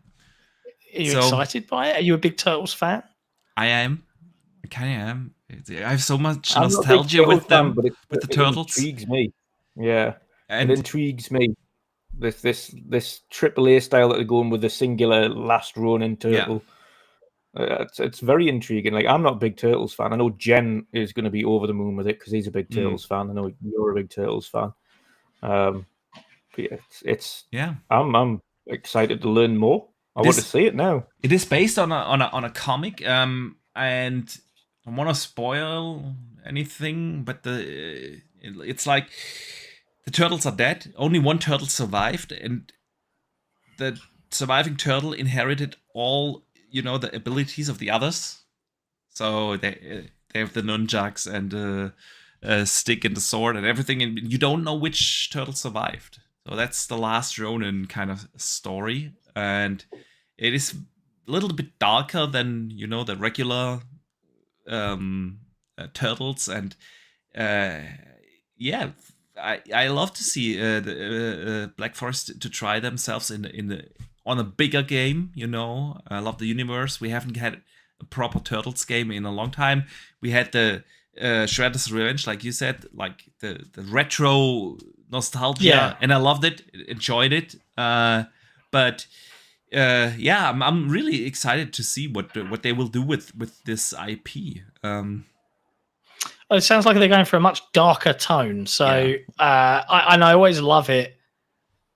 B: Are you excited by it? Are you a big Turtles fan?
A: I am. I kind of am. I have so much nostalgia with them, with the Turtles.
C: It intrigues me. Yeah, and it intrigues me. This AAA style that they're going with, the singular Last Ronin turtle. Yeah. It's very intriguing. Like, I'm not a big Turtles fan. I know Jen is going to be over the moon with it because he's a big Turtles fan. I know you're a big Turtles fan. But yeah, I'm excited to learn more. I want to see it now. It
A: is based on a comic, and I don't want to spoil anything, but it's like the turtles are dead. Only one turtle survived, and the surviving turtle inherited all, the abilities of the others. So they have the nunchucks and a stick and the sword and everything, and you don't know which turtle survived. So that's the Last Ronin kind of story, and it is a little bit darker than the regular turtles, and I love to see the Black Forest to try themselves on a bigger game. I love the universe. We haven't had a proper Turtles game in a long time. We had the Shredder's Revenge, like you said, like the retro nostalgia, and I loved it, enjoyed it. But I'm really excited to see what they will do with this IP.
B: It sounds like they're going for a much darker tone. So I always love it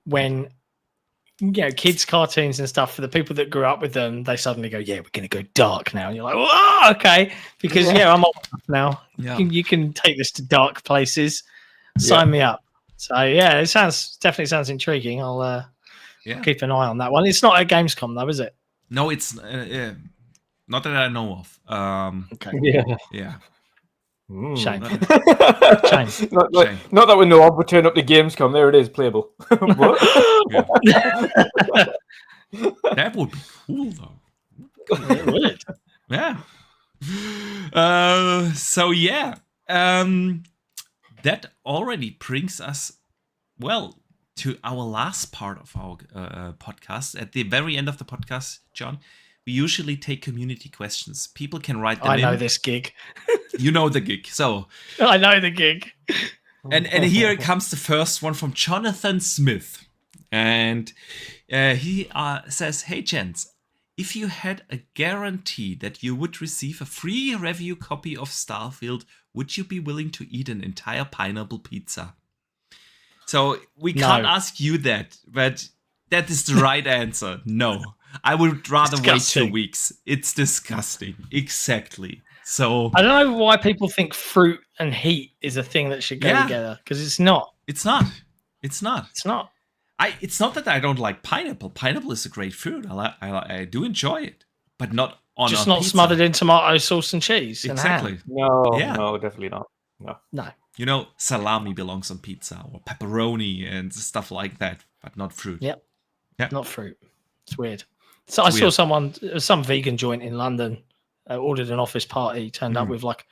B: when kids' cartoons and stuff, for the people that grew up with them, they suddenly go, we're going to go dark now. And you're like, oh, okay. Because, I'm old enough now. Yeah. You can take this to dark places. Sign me up. So, it definitely sounds intriguing. I'll keep an eye on that one. It's not at Gamescom, though, is it?
A: No, it's not that I know of.
B: Okay.
A: Yeah.
B: Shame.
C: Shame. Not that we know of. We turn up to Gamescom. There it is, playable. What?
A: That would be cool, though.
B: It would.
A: Yeah. So yeah, that already brings us to our last part of our podcast. At the very end of the podcast, John, we usually take community questions. People can write them in.
B: I know this gig.
A: You know the gig. So
B: I know the gig.
A: And here comes the first one from Jonathan Smith. And he says, "Hey, gents, if you had a guarantee that you would receive a free review copy of Starfield, would you be willing to eat an entire pineapple pizza?" So we can't ask you that, but that is the right answer. No. I would rather wait 2 weeks. It's disgusting. Exactly. So
B: I don't know why people think fruit and heat is a thing that should go together, because it's not.
A: It's not. It's not.
B: It's not.
A: It's not that I don't like pineapple. Pineapple is a great fruit. I do enjoy it, but not on
B: just
A: a
B: not
A: pizza.
B: Smothered in tomato sauce and cheese.
A: Exactly.
B: And
C: No, no, definitely not.
B: no.
A: You know, salami belongs on pizza, or pepperoni and stuff like that, but not fruit.
B: Yep.
A: Yeah.
B: Not fruit. It's weird. So I saw some vegan joint in London ordered an office party, turned up with like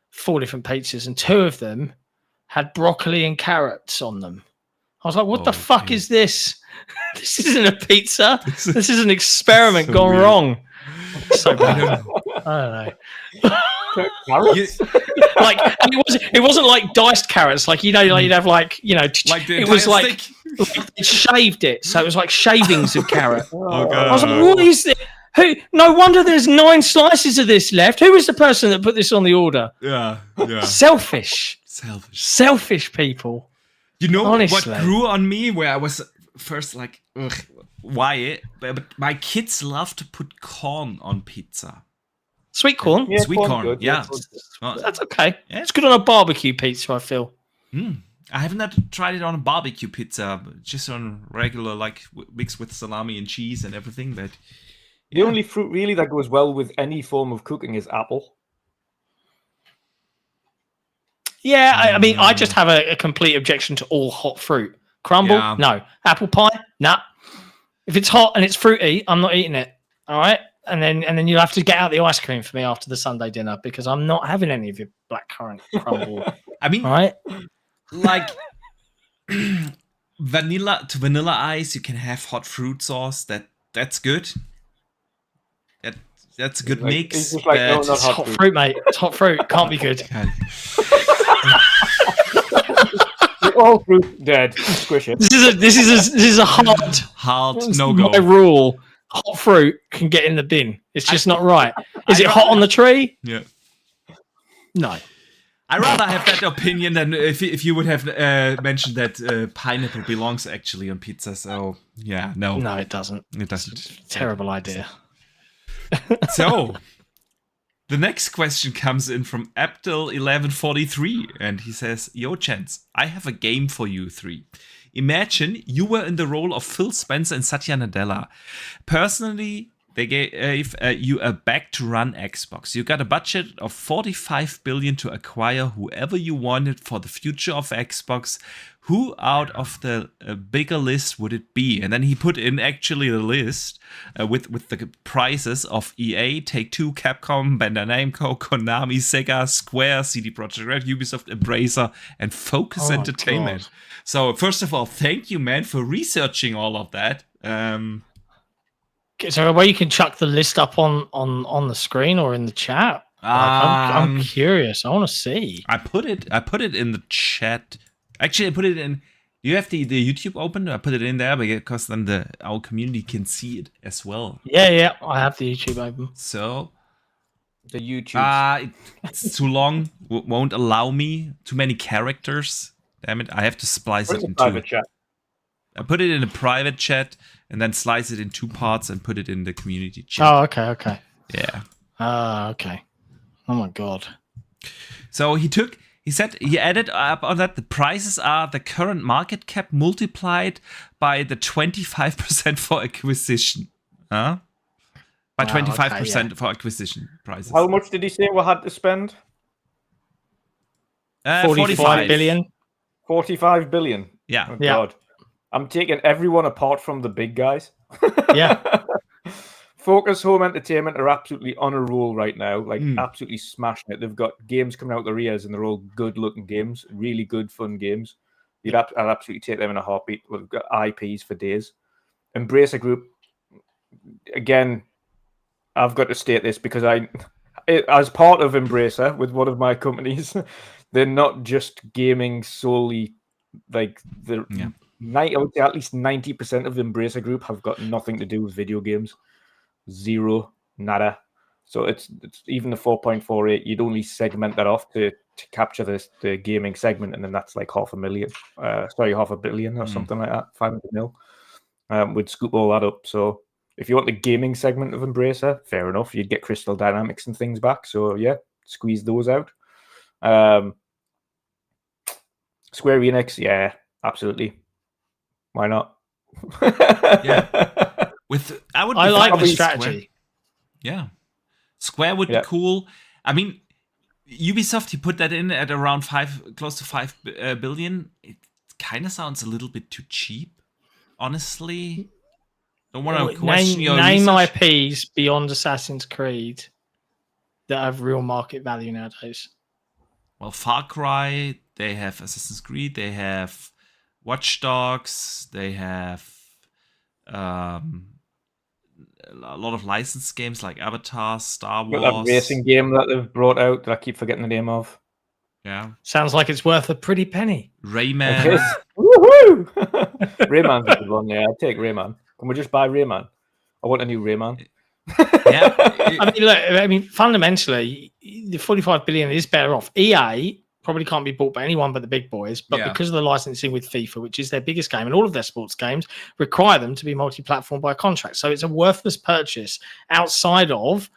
B: 4 different pizzas, and 2 of them had broccoli and carrots on them. I was like, what the fuck is this? This isn't a pizza. This is an experiment
A: so
B: gone
A: weird.
B: wrong. So bad. I don't know.
C: Carrots?
B: Like it wasn't like diced carrots, like you'd have like
A: Like
B: it was like it shaved it, so it was like shavings of carrot.
A: Oh, God.
B: I was like, what is this? Who? No wonder there's 9 slices of this left. Who is the person that put this on the order?
A: Yeah.
B: Selfish people.
A: You know
B: Honestly.
A: what grew on me, where I was first like, ugh, why? But my kids love to put corn on pizza.
B: Sweet corn.
C: Yeah,
A: Sweet corn,
C: good,
A: yeah.
B: That's okay.
A: Yeah.
B: It's good on a barbecue pizza, I feel.
A: I haven't tried it on a barbecue pizza, but just on regular, like mixed with salami and cheese and everything. But
C: The only fruit really that goes well with any form of cooking is apple.
B: Yeah, I mean, I just have a complete objection to all hot fruit. Crumble,
A: Yeah.
B: no. Apple pie, nah. If it's hot and it's fruity, I'm not eating it. All right, and then you'll have to get out the ice cream for me after the Sunday dinner, because I'm not having any of your blackcurrant crumble.
A: I mean,
B: All right,
A: like vanilla ice, you can have hot fruit sauce. That's good. That's a good
C: Like,
A: mix.
C: it's just like, no,
A: but-
C: not
B: it's hot fruit, mate. It's hot fruit. Can't be good.
C: All fruit dead. Squish it.
B: This is a hard
A: no go.
B: My rule. Hot fruit can get in the bin. It's just not right. Is it hot on the tree?
A: Yeah.
B: No.
A: I rather have that opinion than if you would have mentioned that pineapple belongs actually on pizza. So yeah, no,
B: it doesn't.
A: it doesn't.
B: Terrible idea.
A: So the next question comes in from Abdel1143, and he says, "Yo, gents, I have a game for you 3. Imagine you were in the role of Phil Spencer and Satya Nadella. Personally, they gave you a bag to run Xbox. You got a budget of $45 billion to acquire whoever you wanted for the future of Xbox. Who out of the bigger list would it be?" And then he put in actually the list with the prices of EA, Take-Two, Capcom, Bandai Namco, Konami, Sega, Square, CD Projekt Red, Ubisoft, Embracer, and Focus Entertainment.
B: God.
A: So first of all, thank you, man, for researching all of that.
B: Is there a way you can chuck the list up on the screen or in the chat? I'm curious. I want to see.
A: I put it in the chat. Actually, I put it in. You have the YouTube open. I put it in there because then our community can see it as well.
B: Yeah. I have the YouTube open.
A: So
C: The YouTube.
A: it's too long. Won't allow me too many characters. Damn it! I have to splice it in
C: private
A: two.
C: chat.
A: I put it in a private chat and then slice it in 2 parts and put it in the community chat.
B: Oh, okay.
A: Yeah.
B: Okay. Oh my god.
A: So he said he added up on that the prices are the current market cap multiplied by the 25% for acquisition. Huh? By 25% for acquisition prices.
C: How much did he say we had to spend?
B: 45 billion.
C: 45 billion.
A: Yeah.
C: Oh,
B: Yeah.
C: God. I'm taking everyone apart from the big guys.
B: Yeah.
C: Focus Home Entertainment are absolutely on a roll right now, like absolutely smashing it. They've got games coming out their ears, and they're all good-looking games, really good, fun games. I'll absolutely take them in a heartbeat. We've got IPs for days. Embracer Group, again, I've got to state this because as part of Embracer with one of my companies, they're not just gaming solely. Like I would say at least 90% of the Embracer Group have got nothing to do with video games. Zero, nada. So it's even the 4.48. You'd only segment that off to capture the gaming segment, and then that's like half a billion or something like that, 500 mil. Would scoop all that up. So if you want the gaming segment of Embracer, fair enough. You'd get Crystal Dynamics and things back. So yeah, squeeze those out. Square Enix, yeah, absolutely. Why not?
A: Yeah. I
B: like the strategy.
A: Square. Square would be cool. I mean, Ubisoft, you put that in at around close to 5 billion. It kind of sounds a little bit too cheap, honestly. Don't want to question your research.
B: IPs beyond Assassin's Creed that have real market value nowadays.
A: Well, Far Cry, they have Assassin's Creed, they have Watch Dogs, they have a lot of licensed games like Avatar, Star Wars.
C: That racing game that they've brought out that I keep forgetting the name of.
A: Yeah.
B: Sounds like it's worth a pretty penny.
A: Rayman.
C: Woohoo! Rayman's a good one, yeah. I'll take Rayman. Can we just buy Rayman? I want a new Rayman.
B: Yeah. Fundamentally, the 45 billion is better off. EA probably can't be bought by anyone but the big boys, but because of the licensing with FIFA, which is their biggest game, and all of their sports games require them to be multi-platform by contract. So it's a worthless purchase outside of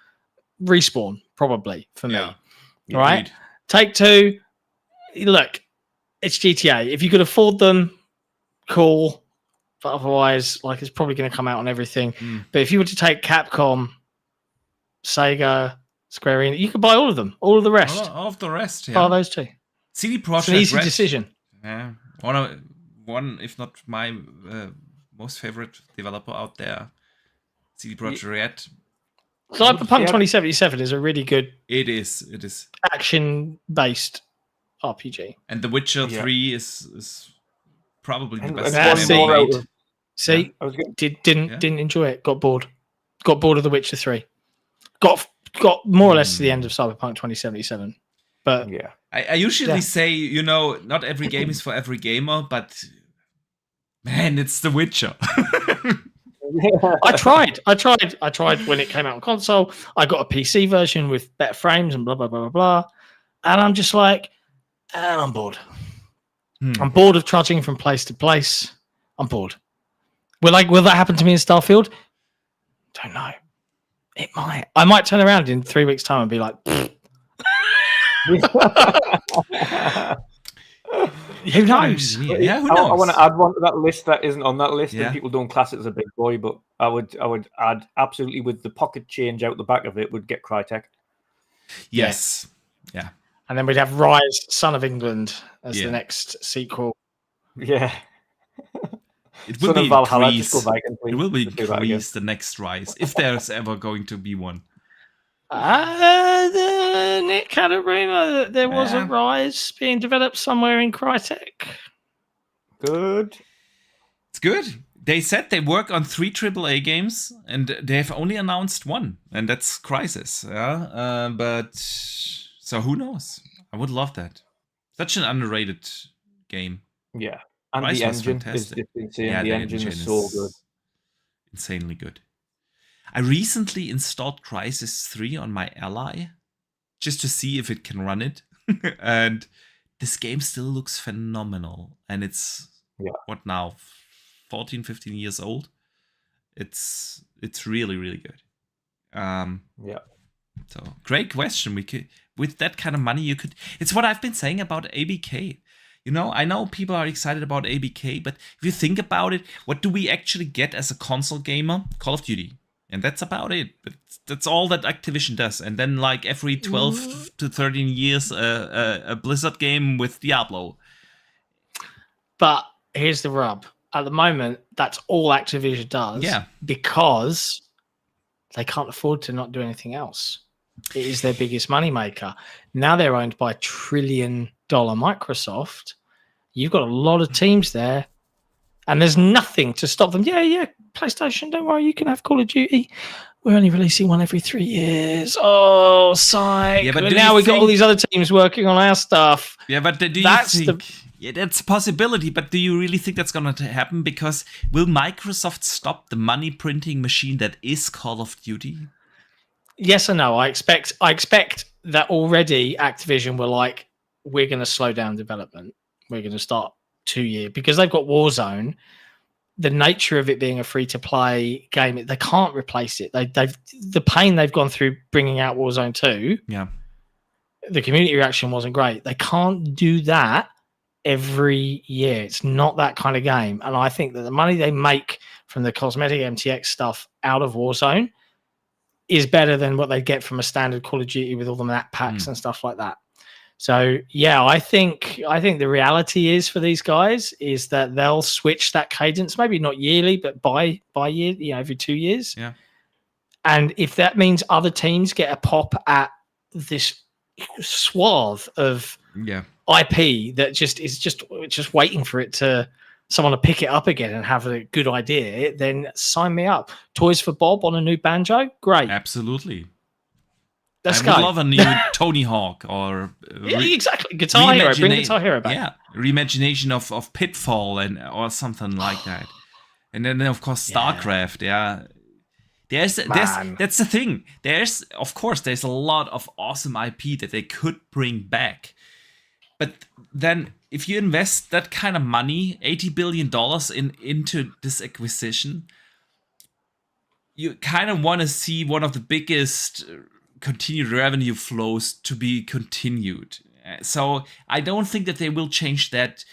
B: Respawn, probably, for me. Right?
A: Agreed.
B: Take-Two, look, it's GTA. If you could afford them, cool. But otherwise, it's probably going to come out on everything. But if you were to take Capcom, Sega, Square Enix, you could buy all of them, all of the rest.
A: All of the rest, yeah.
B: Buy those two.
A: CD Projekt
B: It's an easy
A: Red.
B: decision.
A: Yeah, one, if not my most favorite developer out there, CD Projekt Red.
B: Cyberpunk 2077 is a really good.
A: It is
B: action-based RPG,
A: and The Witcher 3 is probably the best
B: game
A: ever made.
B: See, didn't enjoy it. Got bored of The Witcher 3. Got more or less to the end of Cyberpunk 2077. But
A: I usually say, not every game is for every gamer, but man, it's The Witcher.
B: I tried when it came out on console. I got a PC version with better frames and blah blah blah blah blah, and I'm just like, I'm bored. I'm bored of trudging from place to place. I'm bored. Will that happen to me in Starfield? Don't know. It might. I might turn around in 3 weeks' time and be like, who knows?
A: Yeah, who knows?
C: I want to add one to that list that isn't on that list, and people don't class it as a big boy, but I would add absolutely with the pocket change out the back of it would get Crytek.
A: Yes. Yeah.
B: And then we'd have Rise, Son of England as the next sequel.
C: Yeah.
A: It will be
C: Valhalla.
A: It will be Grease, the next Rise, if there's ever going to be one.
B: Nick had a rumor that there was a Rise being developed somewhere in Crytek.
C: Good.
A: It's good. They said they work on 3 AAA games, and they have only announced one, and that's Crysis. Yeah, but so who knows? I would love that. Such an underrated game.
C: Yeah, and
A: Rise
C: the engine
A: fantastic.
C: is insane. Yeah, the engine is so good,
A: insanely good. I recently installed Crysis 3 on my Ally just to see if it can run it, and this game still looks phenomenal. And it's what now? 14, 15 years old. It's really, really good. So great question. We could, with that kind of money, you could. It's what I've been saying about ABK. I know people are excited about ABK, but if you think about it, what do we actually get as a console gamer? Call of Duty. And that's about it. But that's all that Activision does. And then every 12 to 13 years, a Blizzard game with Diablo.
B: But here's the rub. At the moment, that's all Activision does.
A: Yeah.
B: Because they can't afford to not do anything else. It is their biggest moneymaker. Now they're owned by $1 trillion Microsoft. You've got a lot of teams there, and there's nothing to stop them. Yeah, PlayStation, don't worry, you can have Call of Duty. We're only releasing one every 3 years. Oh, psych.
A: Yeah, but
B: now we've got all these other teams working on our stuff.
A: Yeah, but do you think... Yeah, that's a possibility, but do you really think that's going to happen? Because will Microsoft stop the money printing machine that is Call of Duty?
B: Yes or no? I expect that already Activision were like, we're going to slow down development. We're going to start 2 years because they've got Warzone. The nature of it being a free-to-play game, they can't replace it. They've the pain they've gone through bringing out Warzone 2.
A: Yeah,
B: the community reaction wasn't great. They can't do that every year. It's not that kind of game. And I think that the money they make from the cosmetic MTX stuff out of Warzone is better than what they get from a standard Call of Duty with all the map packs and stuff like that. So yeah, I think the reality is for these guys is that they'll switch that cadence, maybe not yearly, but by year, every 2 years.
A: Yeah.
B: And if that means other teams get a pop at this swath of IP that is just waiting for it to someone to pick it up again and have a good idea, then sign me up. Toys for Bob on a new Banjo, great.
A: Absolutely.
B: I
A: would love a new Tony Hawk or
B: exactly Guitar Hero. Bring Guitar Hero back.
A: Yeah, reimagination of Pitfall or something like that. And then of course StarCraft. Yeah, that's the thing. There's a lot of awesome IP that they could bring back, but then if you invest that kind of money, $80 billion into this acquisition, you kind of want to see one of the biggest continued revenue flows to be continued. So I don't think that they will change that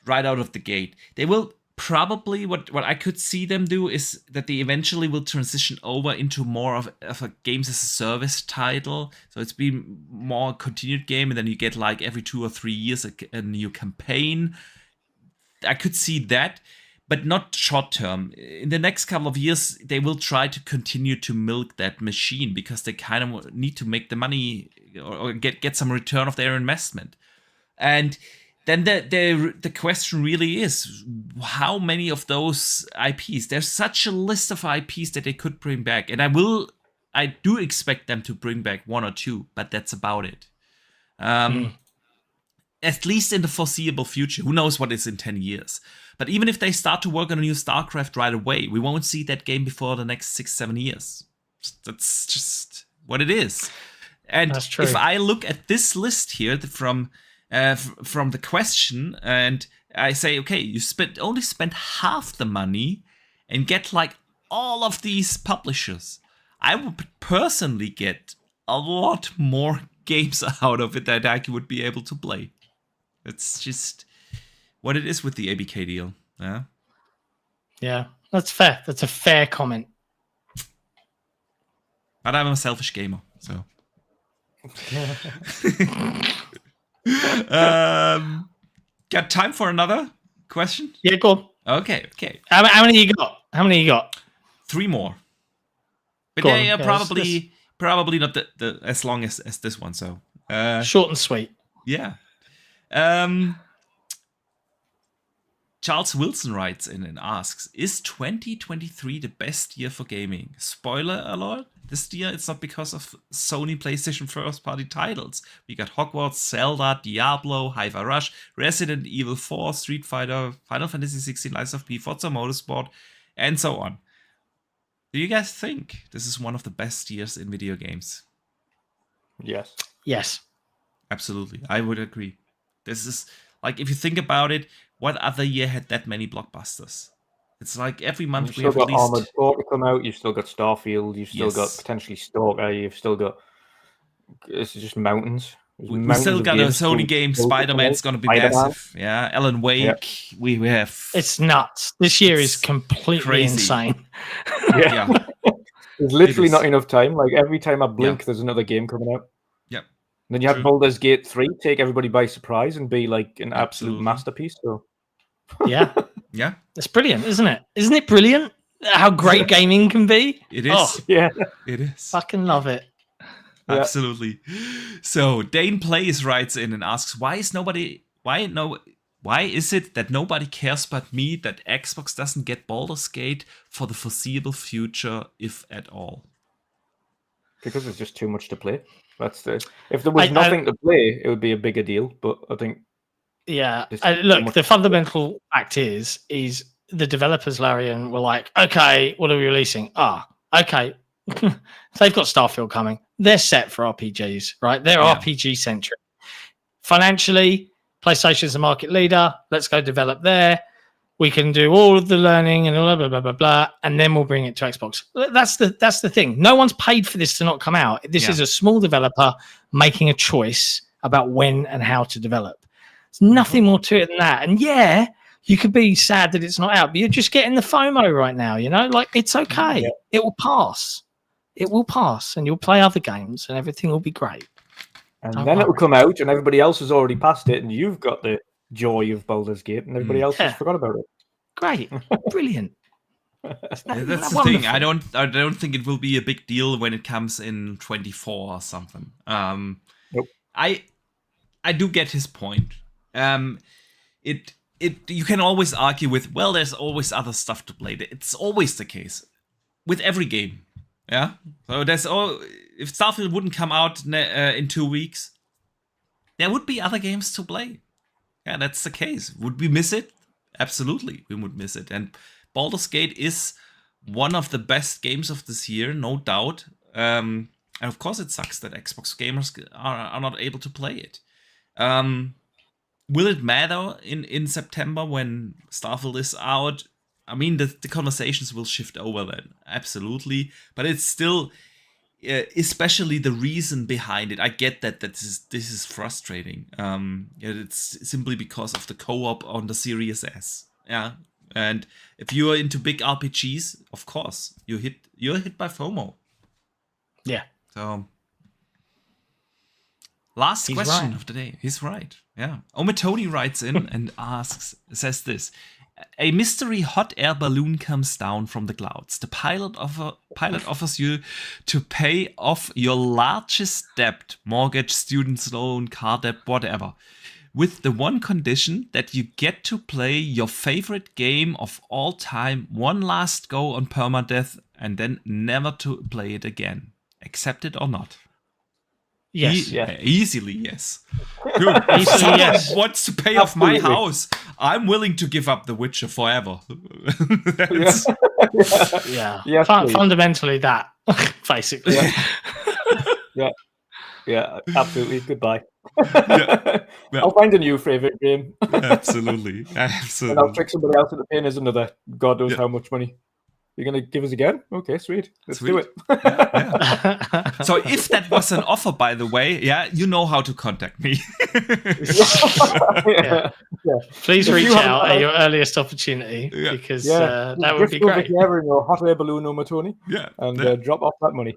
A: right out of the gate. They will probably, what I could see them do is that they eventually will transition over into more of a games as a service title. So it's been more continued game, and then you get like every 2 or 3 years a new campaign. I could see that, but not short term. In the next couple of years, they will try to continue to milk that machine because they kind of need to make the money or get some return of their investment. And then the question really is, how many of those IPs? There's such a list of IPs that they could bring back. And I do expect them to bring back 1 or 2, but that's about it. At least in the foreseeable future. Who knows what is in 10 years? But even if they start to work on a new StarCraft right away, we won't see that game before the next 6-7 years. That's just what it is. And if I look at this list here from the question, and I say, okay, you only spent half the money and get like all of these publishers, I would personally get a lot more games out of it that I would be able to play. It's just what it is with the ABK deal.
B: Yeah, that's fair. That's a fair comment.
A: But I'm a selfish gamer, so. Got time for another question?
B: Yeah, go on.
A: Okay.
B: How many you got? 3
A: more. But probably not the as long as this one. So
B: short and sweet.
A: Yeah. Charles Wilson writes in and asks, is 2023 the best year for gaming? Spoiler alert, this year it's not because of Sony PlayStation first-party titles. We got Hogwarts, Zelda, Diablo, Hi-Fi Rush, Resident Evil 4, Street Fighter, Final Fantasy 16, Lies of P, Forza Motorsport, and so on. Do you guys think this is one of the best years in video games?
C: Yes.
A: Absolutely, I would agree. This is, like, if you think about it, what other year had that many blockbusters? It's like every month we have at least...
C: You've still got Armored Core to come out, you've still got Starfield, you've still got potentially Stalker, you've still got... It's just mountains.
A: We still got a Sony game, Spider-Man's going to be massive. Yeah, Alan Wake, yeah. We have...
B: It's nuts. This year is completely insane.
C: Yeah. There's literally not enough time. Like, every time I blink, there's another game coming out.
A: Yep.
C: And then you have Baldur's Gate 3 take everybody by surprise and be like an absolute masterpiece. So
B: yeah.
A: Yeah.
B: It's brilliant, isn't it? Isn't it brilliant? how great gaming can be.
A: It is.
B: Oh,
C: Yeah.
A: It is.
B: fucking love it.
C: Yeah.
A: Absolutely. So Dane Plays writes in and asks, why is it that nobody cares but me that Xbox doesn't get Baldur's Gate for the foreseeable future, if at all?
C: Because there's just too much to play. If there was nothing to play, it would be a bigger deal. But I think,
B: look, the fundamental fact is the developers, Larian, were like, okay, what are we releasing? Okay. They've got Starfield coming. They're set for RPGs, right? They're RPG centric. Financially, PlayStation's the market leader. Let's go develop there. We can do all of the learning and blah blah blah blah blah, and then we'll bring it to Xbox. That's the thing. No one's paid for this to not come out. This is a small developer making a choice about when and how to develop. There's nothing more to it than that. And you could be sad that it's not out, but you're just getting the FOMO right now. Like it's okay. Yeah. It will pass. It will pass, and you'll play other games, and everything will be great.
C: And then it will come out, and everybody else has already passed it, and you've got the joy of Baldur's Gate, and everybody else has forgot about it.
B: Great, brilliant.
A: That's the thing. I don't think it will be a big deal when it comes in 24 or something.
C: Nope.
A: I do get his point. You can always argue with, well, there's always other stuff to play. It's always the case with every game. Yeah. So if Starfield wouldn't come out in 2 weeks, there would be other games to play. Yeah, that's the case. Would we miss it? Absolutely, we would miss it. And Baldur's Gate is one of the best games of this year, no doubt. And of course, it sucks that Xbox gamers are not able to play it. Will it matter in September when Starfield is out? I mean, the conversations will shift over then, absolutely. But it's still, especially the reason behind it. I get that this is frustrating. It's simply because of the co-op on the Series S. Yeah, and if you are into big RPGs, of course you're hit by FOMO.
B: Yeah.
A: So last question of the day. He's right. Yeah. Ometoni writes in and says this. A mystery hot air balloon comes down from the clouds. The pilot offers you to pay off your largest debt, mortgage, student loan, car debt, whatever, with the one condition that you get to play your favorite game of all time one last go on permadeath and then never to play it again. Accept it or not?
B: Yes.
A: Easily, yes. Dude, if someone wants to pay off my house, I'm willing to give up The Witcher forever.
B: Yeah. Fundamentally that, basically.
C: Yeah, absolutely. Goodbye. I'll find a new favorite game.
A: Absolutely.
C: And I'll trick somebody else into paying us another God knows how much money. You're going to give us again? Okay, sweet. Let's do it.
A: So if that was an offer, by the way, you know how to contact me.
B: Please reach out at your earliest opportunity because that would be great.
C: Just over here in your hot air balloon, Tony. And drop off that money.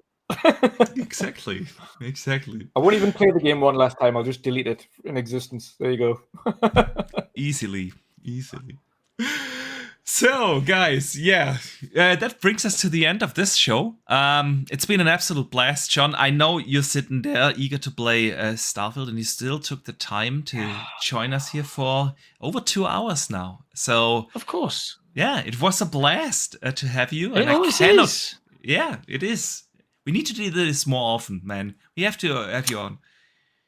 A: Exactly.
C: I won't even play the game one last time. I'll just delete it in existence. There you go.
A: Easily. So, guys, that brings us to the end of this show. It's been an absolute blast, John. I know you're sitting there eager to play Starfield, and you still took the time to join us here for over 2 hours now. So,
B: of course,
A: it was a blast to have you.
B: It always is.
A: Yeah, it is. We need to do this more often, man. We have to have you on.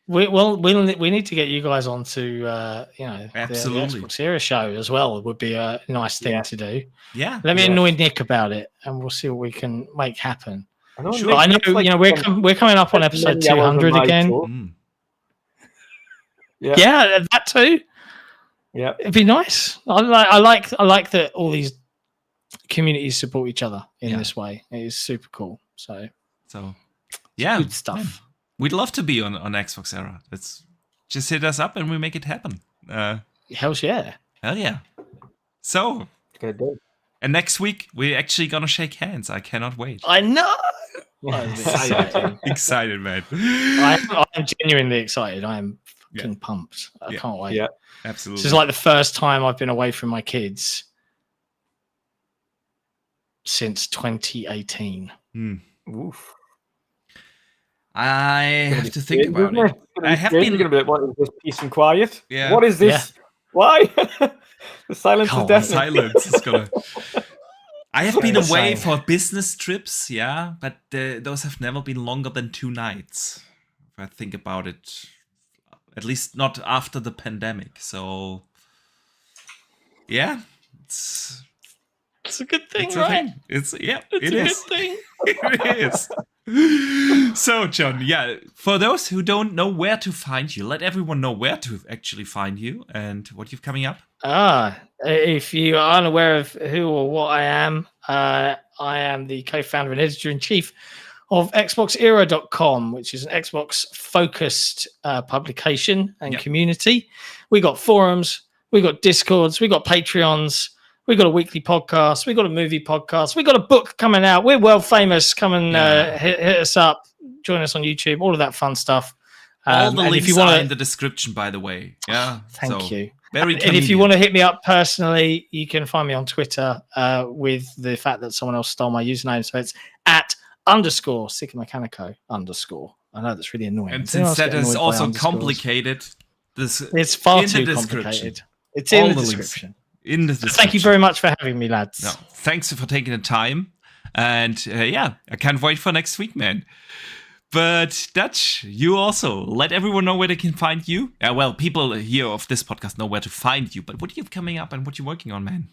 B: We need to get you guys onto the Xbox Series show as well. It would be a nice thing to do.
A: Yeah.
B: Let me annoy Nick about it, and we'll see what we can make happen.
C: I know.
B: Sure. I know. We're coming up on episode 200 again. Yeah, that too.
C: Yeah,
B: it'd be nice. I like that all these communities support each other in this way. It is super cool. So
A: good
B: stuff.
A: Yeah. We'd love to be on Xbox Era. Let's just hit us up and we make it happen.
B: Hell yeah.
A: So,
C: good day.
A: And next week we're actually gonna shake hands. I cannot wait.
B: I know.
A: I'm excited, man.
B: I'm genuinely excited. I am fucking pumped. I can't wait.
C: Yeah,
A: absolutely.
B: This is like the first time I've been away from my kids since 2018.
C: Oof.
A: I have to think about it. I have been
C: going to be like, what is this, peace and quiet?
A: Yeah.
C: What is this? Why? The silence is
B: Can't
C: deafening.
A: silence is gonna. I have been away
B: Insane.
A: for business trips, yeah, but those have never been longer than 2 nights. If I think about it, at least not after the pandemic. So, yeah, it's
B: a good thing,
A: it's
B: right?
A: a thing. It's
B: It's
A: it
B: a
A: is.
B: good thing.
A: It is. So, John, yeah, for those who don't know where to find you, let everyone know where to actually find you and what you've coming up.
B: If you are unaware of who or what I am the co-founder and editor-in-chief of XboxEra.com, which is an Xbox-focused publication and community. We got forums, we got Discords, we got Patreons, we got a weekly podcast, we got a movie podcast, we got a book coming out. We're world famous. Come and hit us up, join us on YouTube, all of that fun stuff.
A: All the
B: and
A: links
B: if you wanna,
A: are in the description, by the way. Yeah,
B: thank you.
A: Very
B: and if you want to hit me up personally, you can find me on Twitter with the fact that someone else stole my username. So it's @_SickerMechanico_. I know that's really annoying.
A: And since that is also complicated,
B: it's far too complicated. It's in the description.
A: In the description.
B: Thank you very much for having me, lads.
A: No, thanks for taking the time. And I can't wait for next week, man. But Dutch, you also let everyone know where they can find you. Well, people here of this podcast know where to find you, but what do you have coming up and what you're working on, man?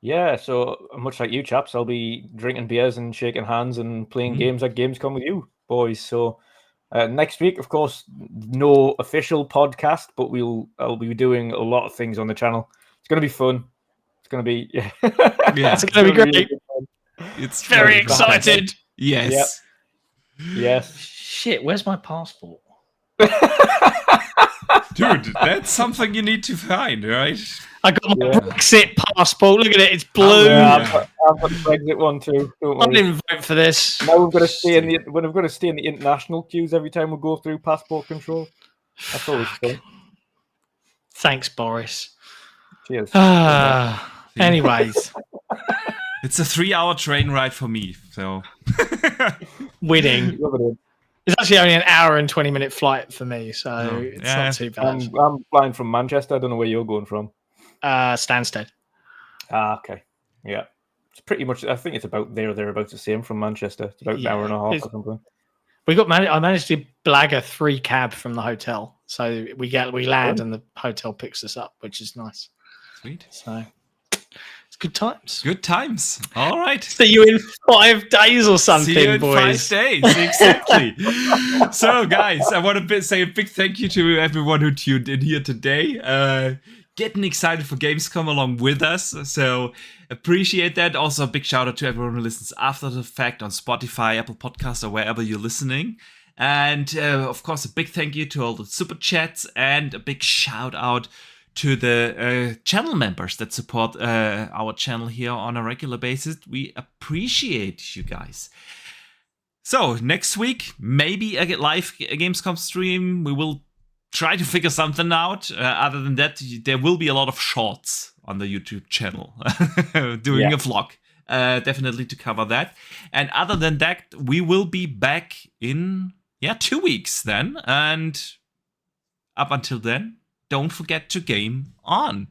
C: Yeah, so much like you chaps, I'll be drinking beers and shaking hands and playing games at Gamescom with you boys. So next week, of course, no official podcast, but I'll be doing a lot of things on the channel. It's going to be fun. It's going to be
B: it's going to be great.
A: It's
B: very excited.
A: Yes.
C: Yep. Yes.
B: Shit, where's my passport?
A: Dude, that's something you need to find, right?
B: I got my Brexit passport. Look at it, it's blue.
C: I've got the Brexit one too.
B: I didn't vote for this.
C: Now we've got to stay in the international queues every time we go through passport control. That's always fun.
B: Thanks, Boris.
C: Cheers.
B: Anyways.
A: It's a 3-hour train ride for me, so
B: winning. It's actually only an hour and 20-minute flight for me, so it's not too bad.
C: I'm flying from Manchester. I don't know where you're going from.
B: Stansted.
C: Okay. Yeah. It's pretty much. I think it's about thereabouts the same from Manchester. It's about an hour and a half or something.
B: I managed to blag a 3 cab from the hotel, so we land and the hotel picks us up, which is nice.
A: Sweet.
B: So. Good times.
A: Good times. All right.
B: See you in 5 days or something,
A: See you in
B: boys.
A: 5 days, exactly. So, guys, I want to say a big thank you to everyone who tuned in here today. Getting excited for Gamescom along with us. So, appreciate that. Also, a big shout out to everyone who listens after the fact on Spotify, Apple Podcasts, or wherever you're listening. And, of course, a big thank you to all the super chats and a big shout out to the channel members that support our channel here on a regular basis. We appreciate you guys. So next week, maybe a live Gamescom stream. We will try to figure something out. Other than that, there will be a lot of shorts on the YouTube channel doing a vlog. Definitely to cover that. And other than that, we will be back in 2 weeks then. And up until then, don't forget to game on.